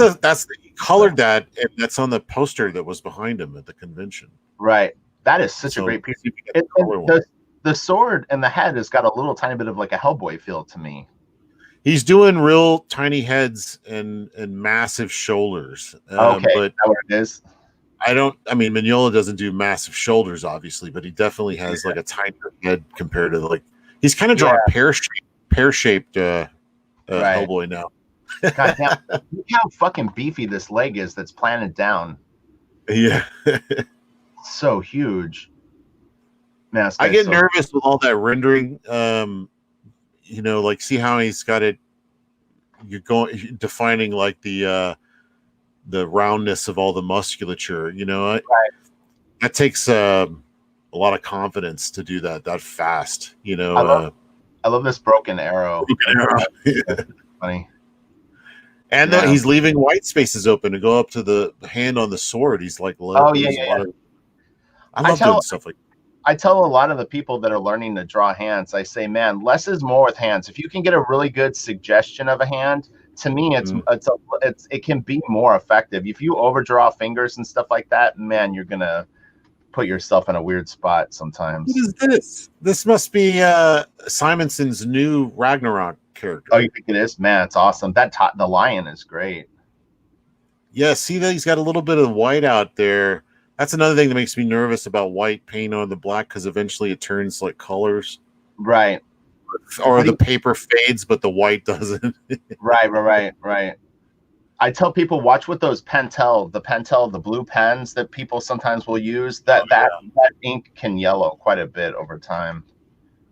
B: he colored that, and that's on the poster that was behind him at the convention.
A: Right. That is such a great piece. The sword and the head has got a little tiny bit of like a Hellboy feel to me.
B: He's doing real tiny heads and massive shoulders.
A: Okay, but is that what it is?
B: Mignola doesn't do massive shoulders, obviously, but he definitely has like a tinier head compared to he's kind of drawing pear-shaped Hellboy now.
A: God damn, look how fucking beefy this leg is that's planted down.
B: Yeah.
A: So huge. Man,
B: I get nervous with all that rendering. Like see how he's got it. You're defining like the roundness of all the musculature. That takes a lot of confidence to do that fast.
A: I love this broken arrow. Funny.
B: And he's leaving white spaces open to go up to the hand on the sword. He's like, I love doing stuff like that.
A: I tell a lot of the people that are learning to draw hands, I say, man, less is more with hands. If you can get a really good suggestion of a hand, to me, it can be more effective. If you overdraw fingers and stuff like that, man, you're gonna put yourself in a weird spot sometimes.
B: What is this? This must be Simonson's new Ragnarok character.
A: Oh, you think it is? Man, it's awesome. The lion is great.
B: Yeah, see that he's got a little bit of white out there. That's another thing that makes me nervous about white paint on the black, because eventually it turns like colors.
A: Right.
B: Or the paper fades, but the white doesn't.
A: Right. I tell people, watch with those the blue pens that people sometimes will use. That ink can yellow quite a bit over time.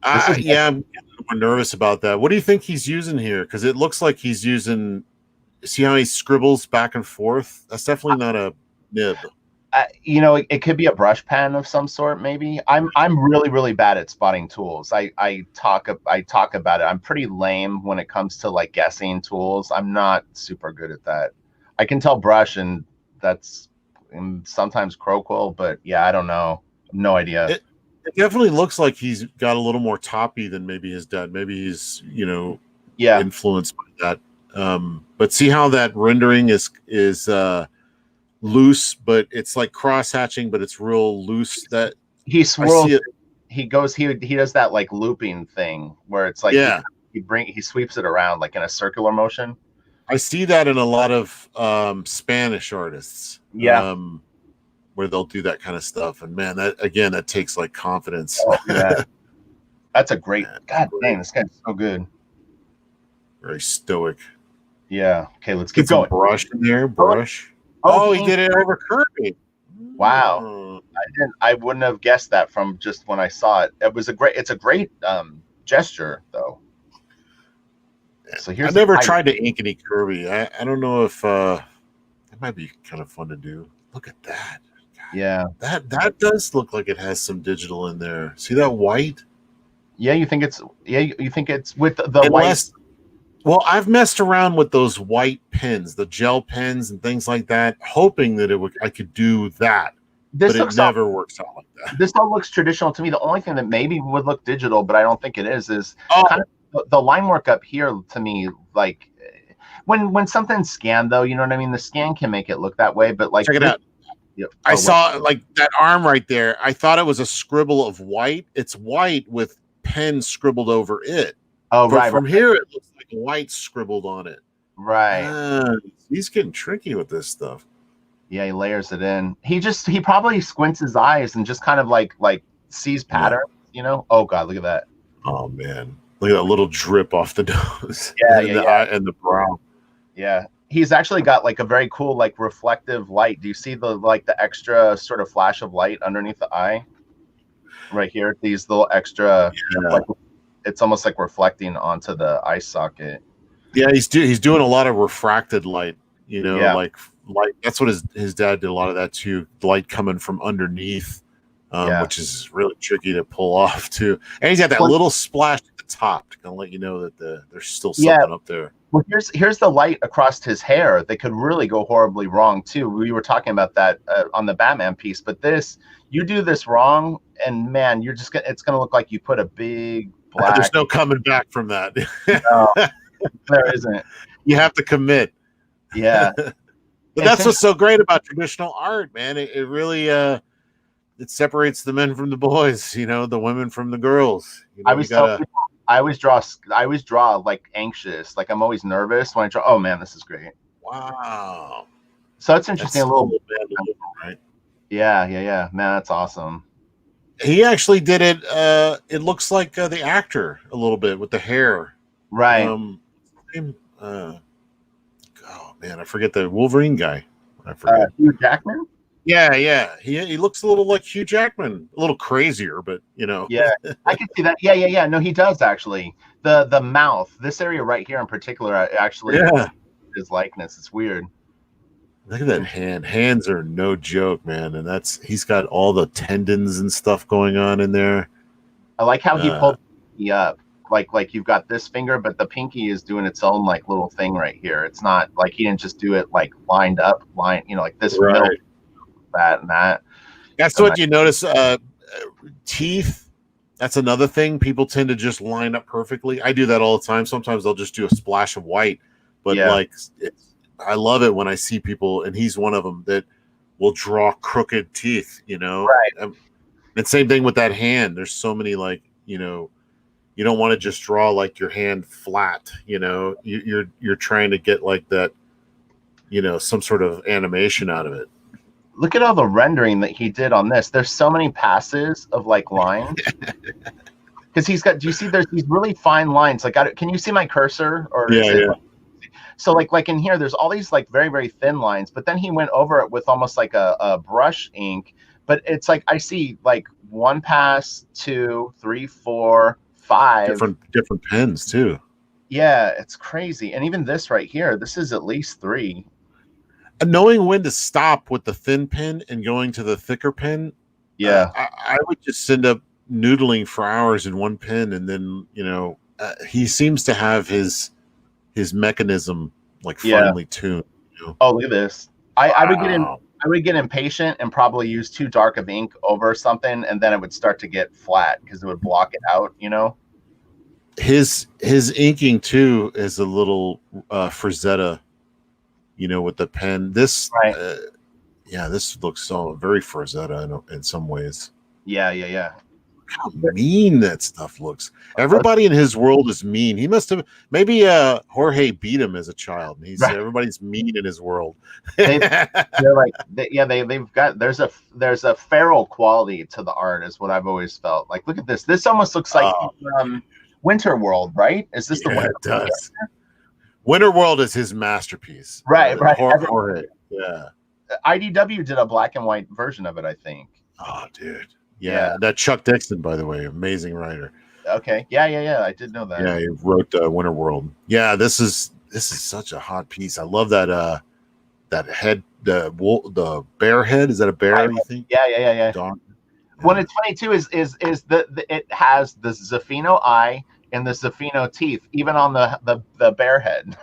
B: I'm getting more nervous about that. What do you think he's using here? Because it looks like he's using. See how he scribbles back and forth? That's definitely not a nib.
A: It could be a brush pen of some sort. Maybe I'm really, really bad at spotting tools. I talk about it. I'm pretty lame when it comes to like guessing tools. I'm not super good at that. I can tell brush, and that's sometimes crow quill, but yeah, I don't know. No idea.
B: It definitely looks like he's got a little more toppy than maybe his dad. Maybe he's influenced by that. But see how that rendering is loose, but it's like cross hatching, but it's real loose. That
A: he swirls. He does that like looping thing where it's like he sweeps it around like in a circular motion.
B: I see that in a lot of Spanish artists. Where they'll do that kind of stuff, and man, that takes like confidence.
A: Oh, yeah. That's a great. God dang, this guy's so good.
B: Very stoic.
A: Yeah. Okay, let's keep going.
B: Brush in there. Brush. Oh, he did it over Kirby.
A: Wow. I wouldn't have guessed that from just when I saw it. It's a great gesture though. So here's
B: I never tried to ink any Kirby. I don't know if it might be kind of fun to do. Look at that. God,
A: yeah.
B: That does look like it has some digital in there. See that white?
A: Yeah, you think it's with the white.
B: Well, I've messed around with those white pens, the gel pens and things like that, hoping that I could do that. But it never works out like that.
A: This all looks traditional to me. The only thing that maybe would look digital, but I don't think it is the line work up here to me, like when something's scanned, though, you know what I mean. The scan can make it look that way, but like
B: check it out. I saw like that arm right there. I thought it was a scribble of white. It's white with pen scribbled over it.
A: Oh,
B: but
A: right.
B: From here, it looks like white scribbled on it.
A: Right.
B: He's getting tricky with this stuff.
A: Yeah, he layers it in. He probably squints his eyes and just kind of like sees patterns, you know? Oh God, look at that.
B: Oh man. Look at that little drip off the nose.
A: Yeah,
B: and the eye and the brow.
A: Yeah. He's actually got like a very cool like reflective light. Do you see the extra sort of flash of light underneath the eye? Right here. These little extra like, it's almost like reflecting onto the eye socket.
B: Yeah, he's doing a lot of refracted light, you know, like light. That's what his dad did a lot of that too. Light coming from underneath, which is really tricky to pull off too. And he's got that little splash at the top to kind of let you know that there's still something up there.
A: Well, here's the light across his hair that could really go horribly wrong too. We were talking about that on the Batman piece, but you do this wrong, and man, it's gonna look like you put a big black.
B: There's no coming back from that.
A: No, there isn't.
B: You have to commit.
A: Yeah.
B: But that's what's so great about traditional art, man. It really it separates the men from the boys, you know, the women from the girls. You know,
A: I always draw like anxious, like I'm always nervous when I draw. Oh man, this is great.
B: Wow.
A: So it's interesting.
B: Right?
A: Yeah. Man, that's awesome.
B: He actually did it. It looks like the actor a little bit with the hair.
A: Right.
B: Oh man, I forget the Wolverine guy. I forget.
A: Hugh Jackman.
B: Yeah. He looks a little like Hugh Jackman, a little crazier, but you know.
A: Yeah, I can see that. Yeah. No, he does actually. The mouth, this area right here in particular, actually his likeness. It's weird.
B: Look at that hand. Hands are no joke, man. And he's got all the tendons and stuff going on in there.
A: I like how he pulled me up. Like you've got this finger, but the pinky is doing its own like little thing right here. It's not like he didn't just do it like lined up, you know, like this middle, that and that.
B: That's what you notice. Teeth. That's another thing. People tend to just line up perfectly. I do that all the time. Sometimes they'll just do a splash of white, but I love it when I see people, and he's one of them that will draw crooked teeth. You know,
A: right?
B: And same thing with that hand. There's so many like, you know. You don't want to just draw like your hand flat, you know. You're trying to get like that, you know, some sort of animation out of it.
A: Look at all the rendering that he did on this. There's so many passes of like lines. Because he's got. Do you see? There's these really fine lines. Like, can you see my cursor? Or So like in here, there's all these like very very thin lines. But then he went over it with almost like a brush ink. But it's like I see like 1 pass, 2, 3, 4. 5
B: different pens too.
A: Yeah, it's crazy. And even this right here, this is at least 3.
B: And knowing when to stop with the thin pen and going to the thicker pen.
A: Yeah,
B: I would just end up noodling for hours in one pen, and then you know he seems to have his mechanism like finely tuned. You know?
A: Oh, look at this. I would get impatient and probably use too dark of ink over something, and then it would start to get flat because it would block it out, you know.
B: His inking too is a little Frazetta, you know, with the pen. This this looks so very Frazetta in some ways.
A: Yeah.
B: How mean that stuff looks. Everybody in his world is mean. He must have maybe Jorge beat him as a child. Everybody's mean in his world.
A: They've got there's a feral quality to the art, is what I've always felt. Like, look at this. This almost looks like Winter World, right? Is this the Winter?
B: It does. Winter World is his masterpiece.
A: Right.
B: Jorge. Yeah.
A: IDW did a black and white version of it, I think.
B: Oh, dude. Yeah, that Chuck Dixon, by the way, amazing writer.
A: Okay, yeah, I did know that.
B: Yeah, he wrote Winter World. Yeah, this is such a hot piece. I love that head, the bear head. Is that a bear? You think?
A: Yeah.
B: Dog?
A: What it's funny too is it has the Zafino eye and the Zafino teeth, even on the bear head.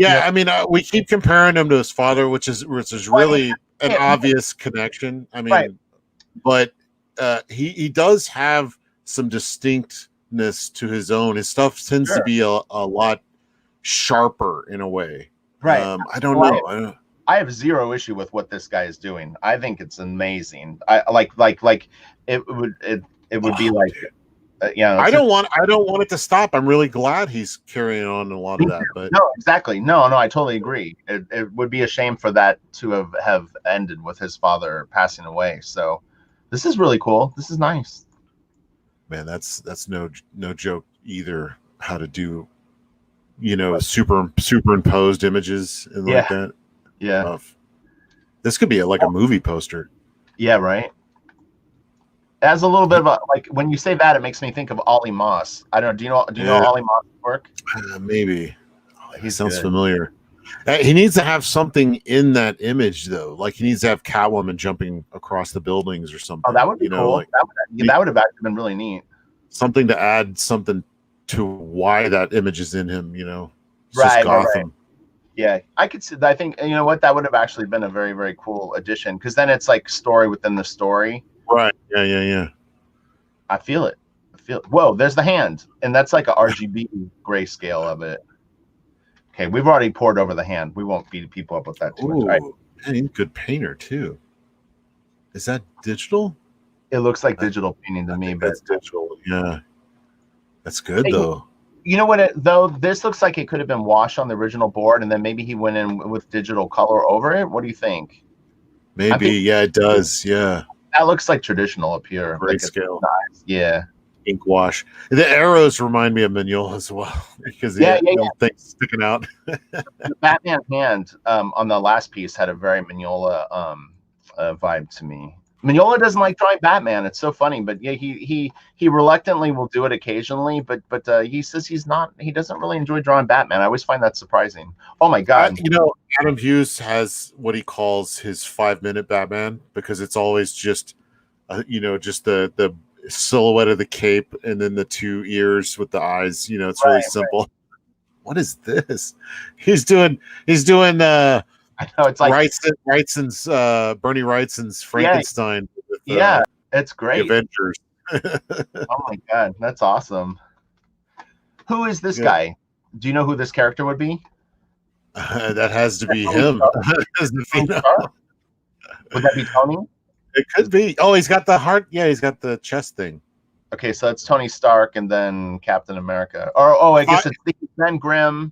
B: I mean, we keep comparing him to his father, which is really an obvious connection. I mean. Right. But he does have some distinct sharpness to his own. His stuff tends to be a lot sharper in a way.
A: Right.
B: I don't know.
A: I have zero issue with what this guy is doing. I think it's amazing. I like it would be like,
B: I don't want it to stop. I'm really glad he's carrying on a lot of that. But
A: no, exactly. No, I totally agree. It would be a shame for that to have ended with his father passing away. So this is really cool. This is nice.
B: Man, that's no joke either. How to do, superimposed images and like that.
A: Yeah.
B: This could be a movie poster.
A: Yeah, right. It has a little bit of like when you say that, it makes me think of Ollie Moss. I don't know. Do you know Ollie Moss' work?
B: Maybe. He sounds familiar. He needs to have something in that image though. Like he needs to have Catwoman jumping across the buildings or something.
A: Oh, that would be cool. That would have actually been really neat.
B: Something to add something to why that image is in him. It's
A: right,
B: just Gotham.
A: Right. Yeah, I could see. I think that would have actually been a very, very cool addition because then it's like story within the story.
B: Right. Yeah.
A: I feel it. Whoa, there's the hand, and that's like a RGB grayscale of it. Okay, we've already poured over the hand. We won't beat people up with that too much.
B: Man, he's a good painter too. Is that digital?
A: It looks like digital painting to me, but
B: that's digital. Yeah, that's good though.
A: You know what? Though this looks like it could have been washed on the original board, and then maybe he went in with digital color over it. What do you think?
B: Maybe, it does. Yeah,
A: that looks like traditional up here.
B: Grayscale.
A: Nice. Yeah.
B: Ink wash. The arrows remind me of Mignola as well because things sticking out.
A: The Batman hand on the last piece had a very Mignola vibe to me. Mignola doesn't like drawing Batman. It's so funny, but yeah, he reluctantly will do it occasionally. But he says he doesn't really enjoy drawing Batman. I always find that surprising. Oh my god!
B: Adam Hughes has what he calls his 5-minute Batman because it's always just, just the silhouette of the cape and then the 2 ears with the eyes. It's really simple. Right. What is this? He's doing.
A: I know it's like
B: Wrightson's Bernie Wrightson's Frankenstein.
A: With, it's great.
B: Avengers.
A: Oh my god, that's awesome. Who is this guy? Do you know who this character would be?
B: That has to be him.
A: Would that be Tony?
B: It could be. Oh, he's got the heart. Yeah, he's got the chest thing.
A: Okay, so it's Tony Stark and then Captain America. Or I guess it's Ben Grimm.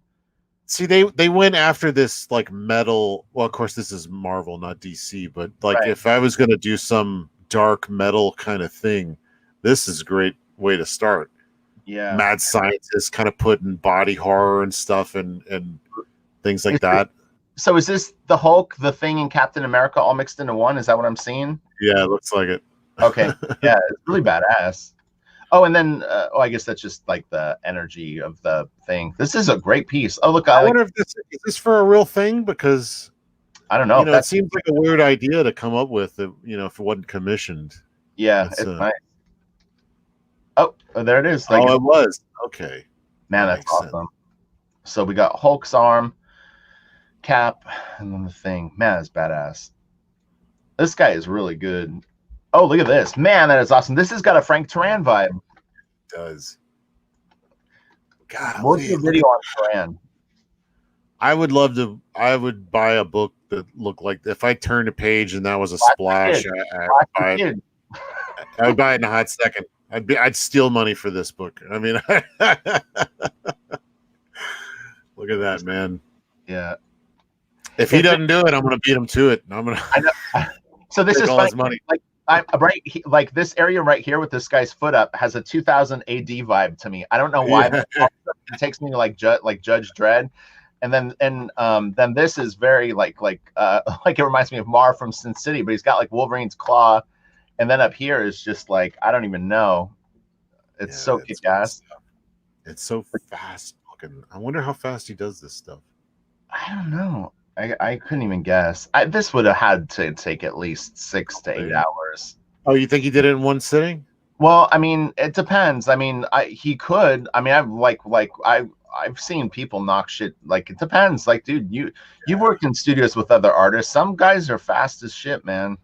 B: See, they went after this like metal. Well, of course, this is Marvel, not DC. But if I was going to do some dark metal kind of thing, this is a great way to start.
A: Yeah,
B: mad scientists kind of putting body horror and stuff and things like that.
A: So is this the Hulk, the Thing, and Captain America all mixed into one? Is that what I'm seeing?
B: Yeah, it looks like it.
A: Okay, yeah, it's really badass. Oh, and then I guess that's just like the energy of the thing. This is a great piece. Oh, look,
B: I wonder if this is for a real thing because
A: I don't know.
B: It seems like a weird idea to come up with. If it wasn't commissioned.
A: Yeah, it's nice. Oh, there it is.
B: It was okay.
A: Man, that's awesome. Sense. So we got Hulk's arm, Cap, and then the Thing. Man, that's badass. This guy is really good. Oh, look at this. Man, that is awesome. This has got a Frank Turan vibe.
B: It does. God,
A: what's your video on Turan?
B: I would buy a book that looked like, if I turned a page and that was a splash, I would buy it in a hot second. I'd steal money for this book. I mean, look at that, man.
A: Yeah.
B: If he doesn't do it, I'm going to beat him to it. I
A: know. So this is
B: all his money.
A: Like this area right here with this guy's foot up has a 2000 AD vibe to me. I don't know why. But it takes me to like Judge Dredd, and then this is very like it reminds me of Mar from Sin City, but he's got like Wolverine's claw, and then up here is just like I don't even know. It's so kick-ass.
B: It's so fast looking. I wonder how fast he does this stuff.
A: I don't know. I couldn't even guess. This would have had to take at least 6 to 8 hours.
B: Oh, you think he did it in one sitting?
A: Well, I mean, it depends. I mean, he could. I mean, I've seen people knock shit. Like, it depends. Like, dude, you've worked in studios with other artists. Some guys are fast as shit, man.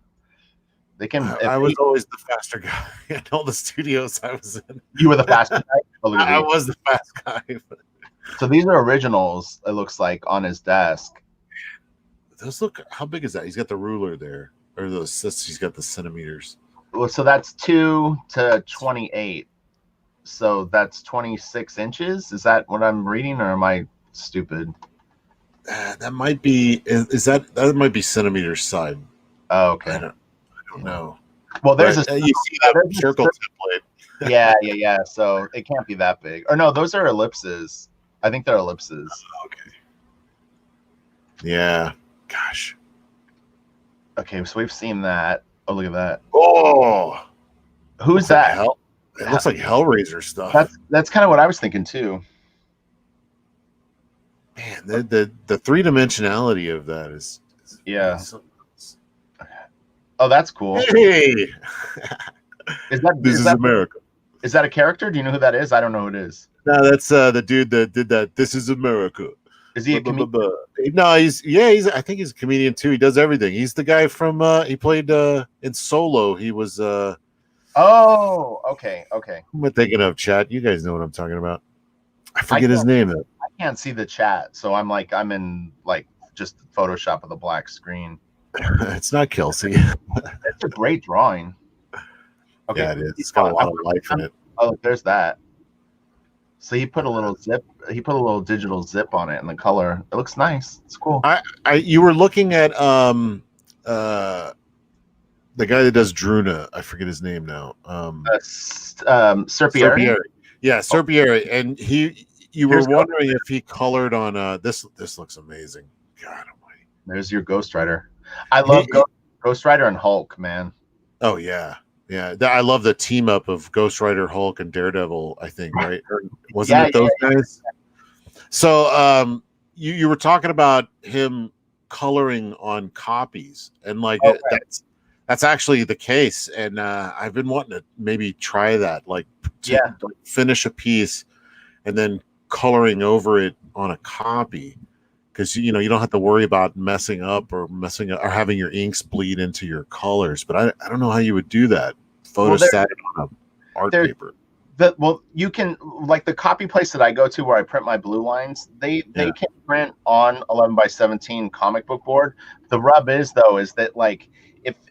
A: They can.
B: I was always the faster guy in all the studios I was in.
A: You were the faster guy. Oh, look at
B: I
A: these.
B: was the fast guy.
A: So these are originals, it looks like, on his desk.
B: Those look. How big is that? He's got the ruler there, or those. He's got the centimeters.
A: Well, so that's 2 to 28. So that's 26 inches. Is that what I'm reading, or am I stupid?
B: That might be. Is that might be centimeters side?
A: Oh, okay.
B: I don't know.
A: Well, there's
B: but,
A: a
B: you see that circle template.
A: yeah. So it can't be that big. Or no, those are ellipses. I think they're ellipses.
B: Okay. Yeah. Gosh.
A: Okay, so we've seen that. Oh, look at that.
B: Oh,
A: Who's that?
B: Hell? It looks like Hellraiser stuff.
A: That's kind of what I was thinking too.
B: Man, the three dimensionality of that is
A: yeah. Oh, that's cool.
B: Hey, this is America.
A: Is that a character? Do you know who that is? I don't know who it is.
B: No, that's the dude that did that. This is America.
A: Is he a comedian?
B: No, he's I think he's a comedian too. He does everything. He's the guy from he played in Solo. He was
A: Oh, okay.
B: Who am I thinking of, chat? You guys know what I'm talking about. I forget his name though.
A: I can't see the chat, so I'm in just Photoshop of the black screen.
B: It's not Kelsey.
A: It's a great drawing. Okay.
B: Yeah, it is. It's got a lot of life in it.
A: Oh, there's that. So he put a little zip. He put a little digital zip on it, and the color. It looks nice. It's cool.
B: You were looking at the guy that does Druna. I forget his name now.
A: Serpieri.
B: Yeah, Serpieri, and you were wondering if he colored on this. This looks amazing. God almighty.
A: There's your Ghost Rider. I love Ghost Rider and Hulk, man.
B: Oh yeah. Yeah, I love the team up of Ghost Rider, Hulk, and Daredevil. I think, right? Or wasn't it those guys? So, you were talking about him coloring on copies, and that's actually the case. And I've been wanting to maybe try that, to finish a piece and then coloring over it on a copy, because you don't have to worry about messing up or having your inks bleed into your colors. But I don't know how you would do that. Photostat on a art paper.
A: You can, the copy place that I go to where I print my blue lines, they can print on 11x17 comic book board. The rub is that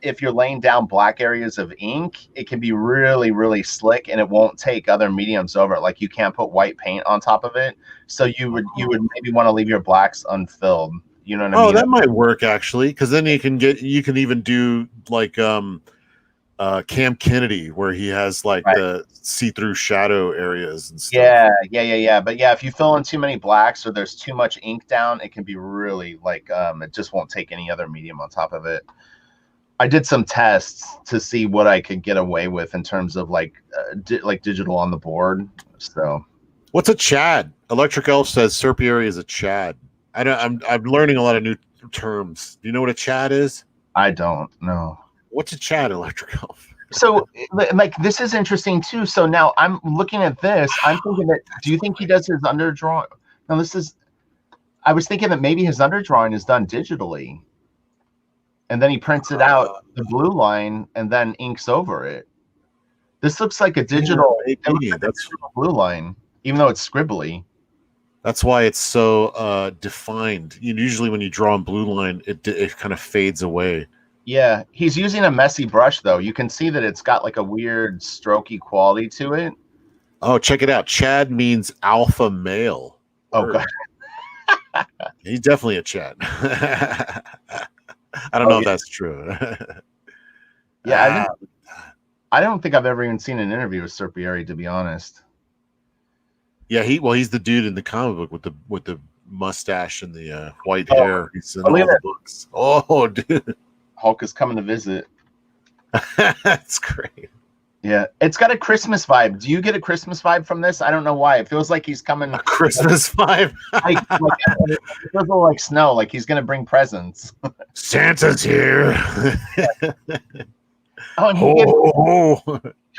A: if you're laying down black areas of ink, it can be really, really slick, and it won't take other mediums over it. Like, you can't put white paint on top of it. So you would maybe want to leave your blacks unfilled. You know what I mean?
B: Oh, that might work actually, because then you can even do Cam Kennedy, where he has the see-through shadow areas and stuff.
A: Yeah. But if you fill in too many blacks or there's too much ink down, it can be really it just won't take any other medium on top of it. I did some tests to see what I could get away with in terms of digital on the board. So,
B: what's a Chad? Electric Elf says Serpieri is a Chad. I'm learning a lot of new terms. Do you know what a Chad is?
A: I don't know.
B: What's a Chad, Electric Elf?
A: So, this is interesting too. So now I'm looking at this. I'm thinking that. Do you think he does his underdrawing? No, I was thinking that maybe his underdrawing is done digitally, and then he prints it out the blue line and then inks over it. This looks like a digital. That's a blue line, even though it's scribbly.
B: That's why it's so defined. Usually, when you draw on blue line, it kind of fades away.
A: Yeah, he's using a messy brush, though. You can see that it's got a weird strokey quality to it.
B: Oh, check it out. Chad means alpha male.
A: Oh, God.
B: He's definitely a Chad. I don't know if that's true.
A: Yeah, I don't think I've ever even seen an interview with Serpieri, to be honest.
B: Yeah, he's the dude in the comic book with the mustache and the white hair. He's in all the books. Oh, dude.
A: Hulk is coming to visit.
B: That's great.
A: Yeah, it's got a Christmas vibe. Do you get a Christmas vibe from this? I don't know why. It feels like he's coming.
B: A Christmas vibe?
A: It feels a little like snow, like he's going to bring presents.
B: Santa's here.
A: Oh, and he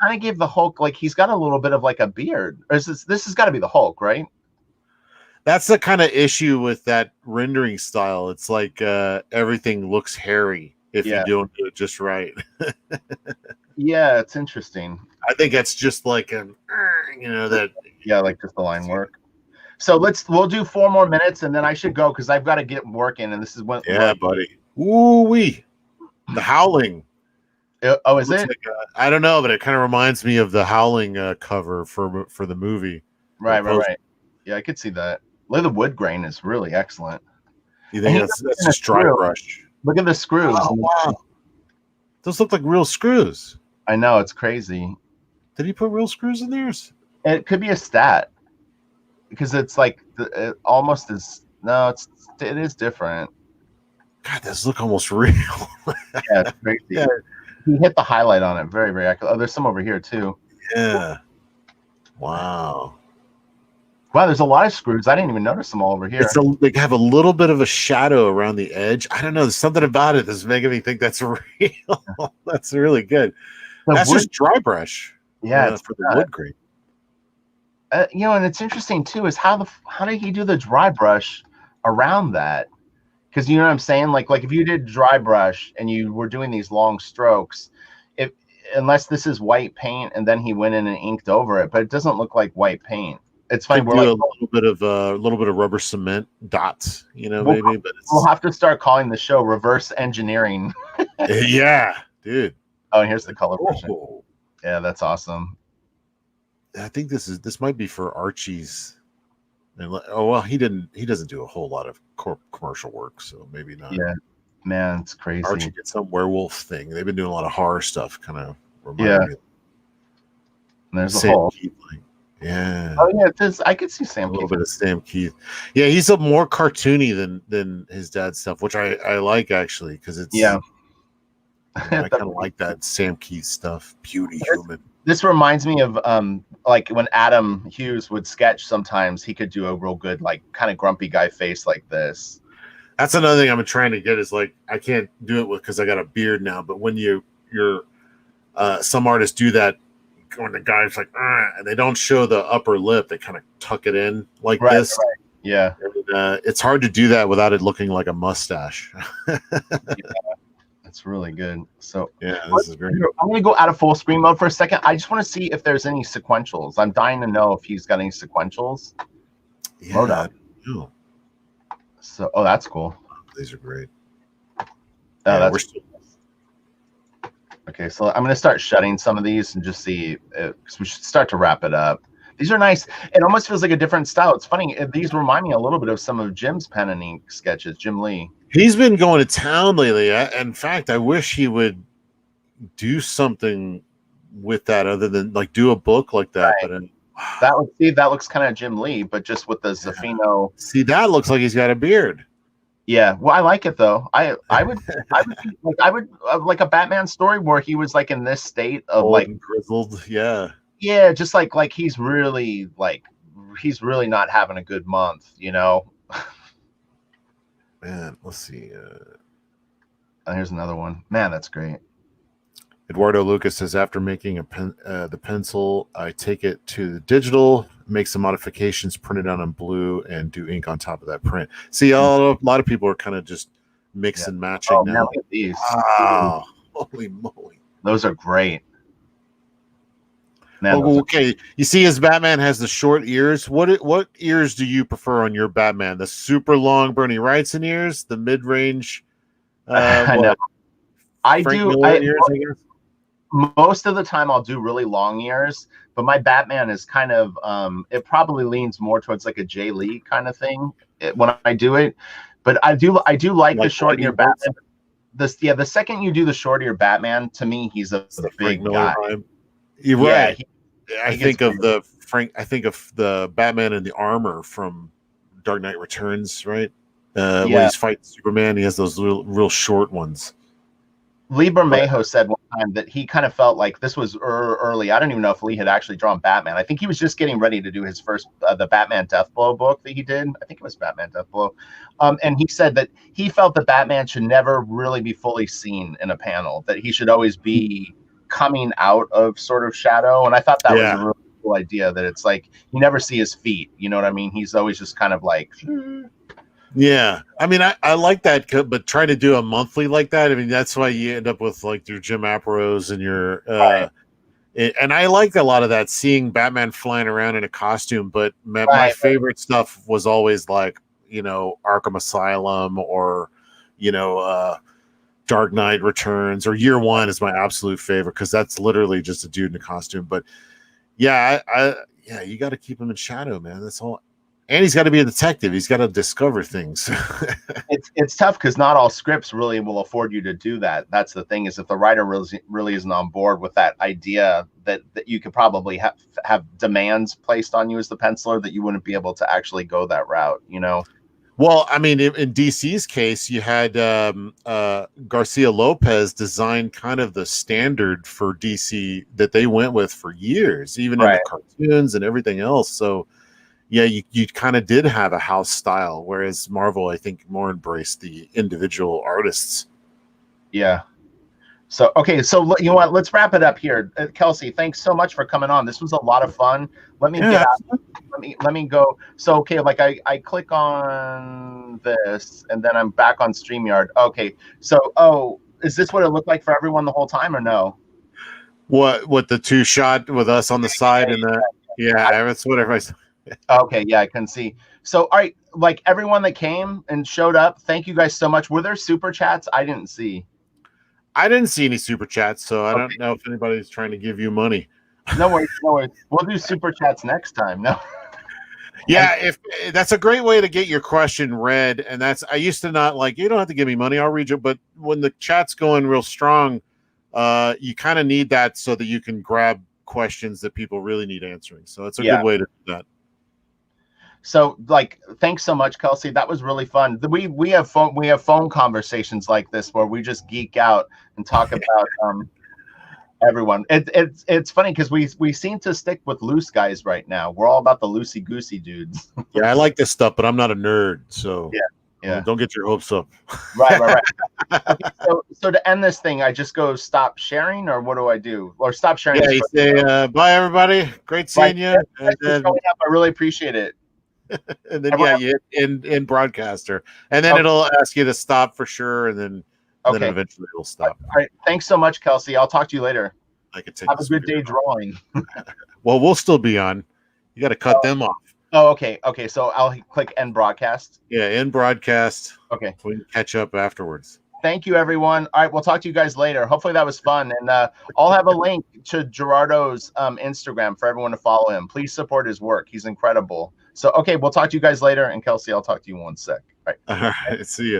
A: kind of gave the Hulk, he's got a little bit of a beard. Or this has got to be the Hulk, right?
B: That's the kind of issue with that rendering style. It's everything looks hairy if you don't do it just right.
A: Yeah, it's interesting.
B: I think that's just that
A: Yeah, like just the line work. So we'll do 4 more minutes and then I should go because I've got to get working. And this is when.
B: Yeah, buddy. Ooh wee. The Howling.
A: Oh, is it?
B: Like I don't know, but it kind of reminds me of the Howling cover for the movie.
A: Right. Yeah, I could see that. Look, the wood grain is really excellent.
B: You think that's just dry brush?
A: Look at the screws.
B: Oh, wow. Those look like real screws.
A: I know, it's crazy.
B: Did he put real screws in theirs?
A: It could be a stat because it's like it almost is. No, it is different.
B: God, those look almost real.
A: Yeah, it's crazy. Yeah. He hit the highlight on it. Very, very accurate. Oh, there's some over here too.
B: Yeah. Wow.
A: Wow, there's a lot of screws. I didn't even notice them all over here.
B: They have a little bit of a shadow around the edge. I don't know. There's something about it that's making me think that's real. That's really good. That's just dry brush.
A: Yeah,
B: for the wood grain.
A: And it's interesting too is how did he do the dry brush around that? Because you know what I'm saying? Like if you did dry brush and you were doing these long strokes, unless this is white paint and then he went in and inked over it, but it doesn't look like white paint. It's funny. We're like
B: a little bit of rubber cement dots, maybe. But
A: we'll have to start calling the show reverse engineering.
B: Yeah, dude.
A: Oh, and here's the color version. Yeah, that's awesome.
B: I think this might be for Archie's. He doesn't do a whole lot of commercial work, so maybe not.
A: Yeah, man, it's crazy.
B: Archie gets some werewolf thing. They've been doing a lot of horror stuff, kind of.
A: Yeah. And there's a hole.
B: Yeah.
A: Oh yeah, it is. I could see Sam.
B: A little bit of Sam Keith. Yeah, he's a more cartoony than his dad's stuff, which I like actually because it's I kind of like that Sam Keith stuff. Beauty human.
A: This reminds me of like when Adam Hughes would sketch. Sometimes he could do a real good like kind of grumpy guy face like this.
B: That's another thing I'm trying to get is like I can't do it because I got a beard now. But when you're some artists do that. When the guy's like, and they don't show the upper lip, they kind of tuck it in like this. Right.
A: Yeah.
B: And, it's hard to do that without it looking like a mustache.
A: Yeah, that's really good. So
B: yeah, this is great.
A: I'm going to go out of full screen mode for a second. I just want to see if there's any sequentials. I'm dying to know if he's got any sequentials.
B: Yeah. Load up. Oh.
A: So, that's cool.
B: These are great.
A: That's okay, so I'm going to start shutting some of these and just see because we should start to wrap it up. These are nice. It almost feels like a different style. It's funny. These remind me a little bit of some of Jim's pen and ink sketches, Jim Lee.
B: He's been going to town lately. In fact, I wish he would do something with that other than like do a book like that. Right. But
A: that looks kind of Jim Lee, but just with the Zafino.
B: See, that looks like he's got a beard.
A: Yeah, well, I like it though. I would like a Batman story where he was like in this state of old like
B: grizzled, yeah,
A: just like he's really not having a good month,
B: Man, let's see.
A: Here's another one. Man, that's great.
B: Eduardo Lucas says after making the pencil, I take it to the digital, make some modifications, print it out on blue, and do ink on top of that print. See, a lot of people are kind of just mix and matching now.
A: Look at these.
B: Wow. Holy moly.
A: Those are great. Man,
B: okay. You see his Batman has the short ears. What ears do you prefer on your Batman? The super long Bernie Wrightson ears, the mid-range
A: I know.
B: Ears, I guess?
A: Most of the time I'll do really long ears, but my Batman is kind of it probably leans more towards like a Jay Lee kind of thing when I do it. But I do like the short ear Batman. The second you do the short ear Batman, to me he's a big guy.
B: You're right. I think of the Batman in the armor from Dark Knight Returns, right? When he's fighting Superman, he has those real short ones.
A: Lee Bermejo said one time that he kind of felt like this was early. I don't even know if Lee had actually drawn Batman. I think he was just getting ready to do his first the Batman Deathblow book that he did. I think it was Batman Deathblow. And he said that he felt that Batman should never really be fully seen in a panel, that he should always be coming out of sort of shadow. And I thought that was a really cool idea, that it's like you never see his feet. You know what I mean? He's always just kind of like...
B: Yeah, I mean, I like that, but trying to do a monthly like that, I mean, that's why you end up with like your Jim Apros and your And I liked a lot of that, seeing Batman flying around in a costume. But my favorite stuff was always like, Arkham Asylum, or Dark Knight Returns, or Year One is my absolute favorite, because that's literally just a dude in a costume. But yeah, yeah, you got to keep him in shadow, man. That's all. And he's got to be a detective. He's got to discover things.
A: It's tough because not all scripts really will afford you to do that. That's the thing, is if the writer really isn't on board with that idea, that you could probably have demands placed on you as the penciler, that you wouldn't be able to actually go that route,
B: Well, I mean, in DC's case, you had Garcia Lopez design kind of the standard for DC that they went with for years, even in the cartoons and everything else. So yeah, you kind of did have a house style, whereas Marvel, I think, more embraced the individual artists.
A: Yeah. So, okay. So you know what? Let's wrap it up here. Kelsey, thanks so much for coming on. This was a lot of fun. Let me get out. Let me go. So, okay. Like I click on this and then I'm back on StreamYard. Okay. So, is this what it looked like for everyone the whole time, or no?
B: What the two shot with us on the side and the that's what everybody's.
A: Okay, yeah, I can see. So, all right, like everyone that came and showed up, thank you guys so much. Were there super chats? I didn't see.
B: I didn't see any super chats, so I don't know if anybody's trying to give you money.
A: No worries, no worries. We'll do super chats next time. No.
B: Yeah, if that's a great way to get your question read, and I used to not like, you don't have to give me money, I'll read you. But when the chat's going real strong, you kind of need that so that you can grab questions that people really need answering. So it's a good way to do that.
A: So, like, thanks so much, Kelsey. That was really fun. We have phone conversations like this where we just geek out and talk about everyone. It's funny because we seem to stick with loose guys right now. We're all about the loosey goosey dudes.
B: Yeah, I like this stuff, but I'm not a nerd, so
A: yeah.
B: Don't get your hopes up.
A: Right. Okay, so to end this thing, I just go stop sharing, or what do I do? Or stop sharing?
B: Yeah, you say bye, everybody. Great seeing you.
A: Thanks for showing up. I really appreciate it.
B: And then you hit in broadcaster, and then it'll ask you to stop for sure, and then eventually it'll stop.
A: All right, thanks so much, Kelsey. I'll talk to you later.
B: I could take
A: have a good day drawing.
B: Well, we'll still be on. You got to cut them off.
A: Oh, okay. So I'll click end broadcast.
B: Yeah, end broadcast.
A: Okay,
B: we can catch up afterwards.
A: Thank you, everyone. All right, we'll talk to you guys later. Hopefully that was fun, and I'll have a link to Gerardo's Instagram for everyone to follow him. Please support his work. He's incredible. So, okay, we'll talk to you guys later. And Kelsey, I'll talk to you in 1 sec.
B: All right. See you.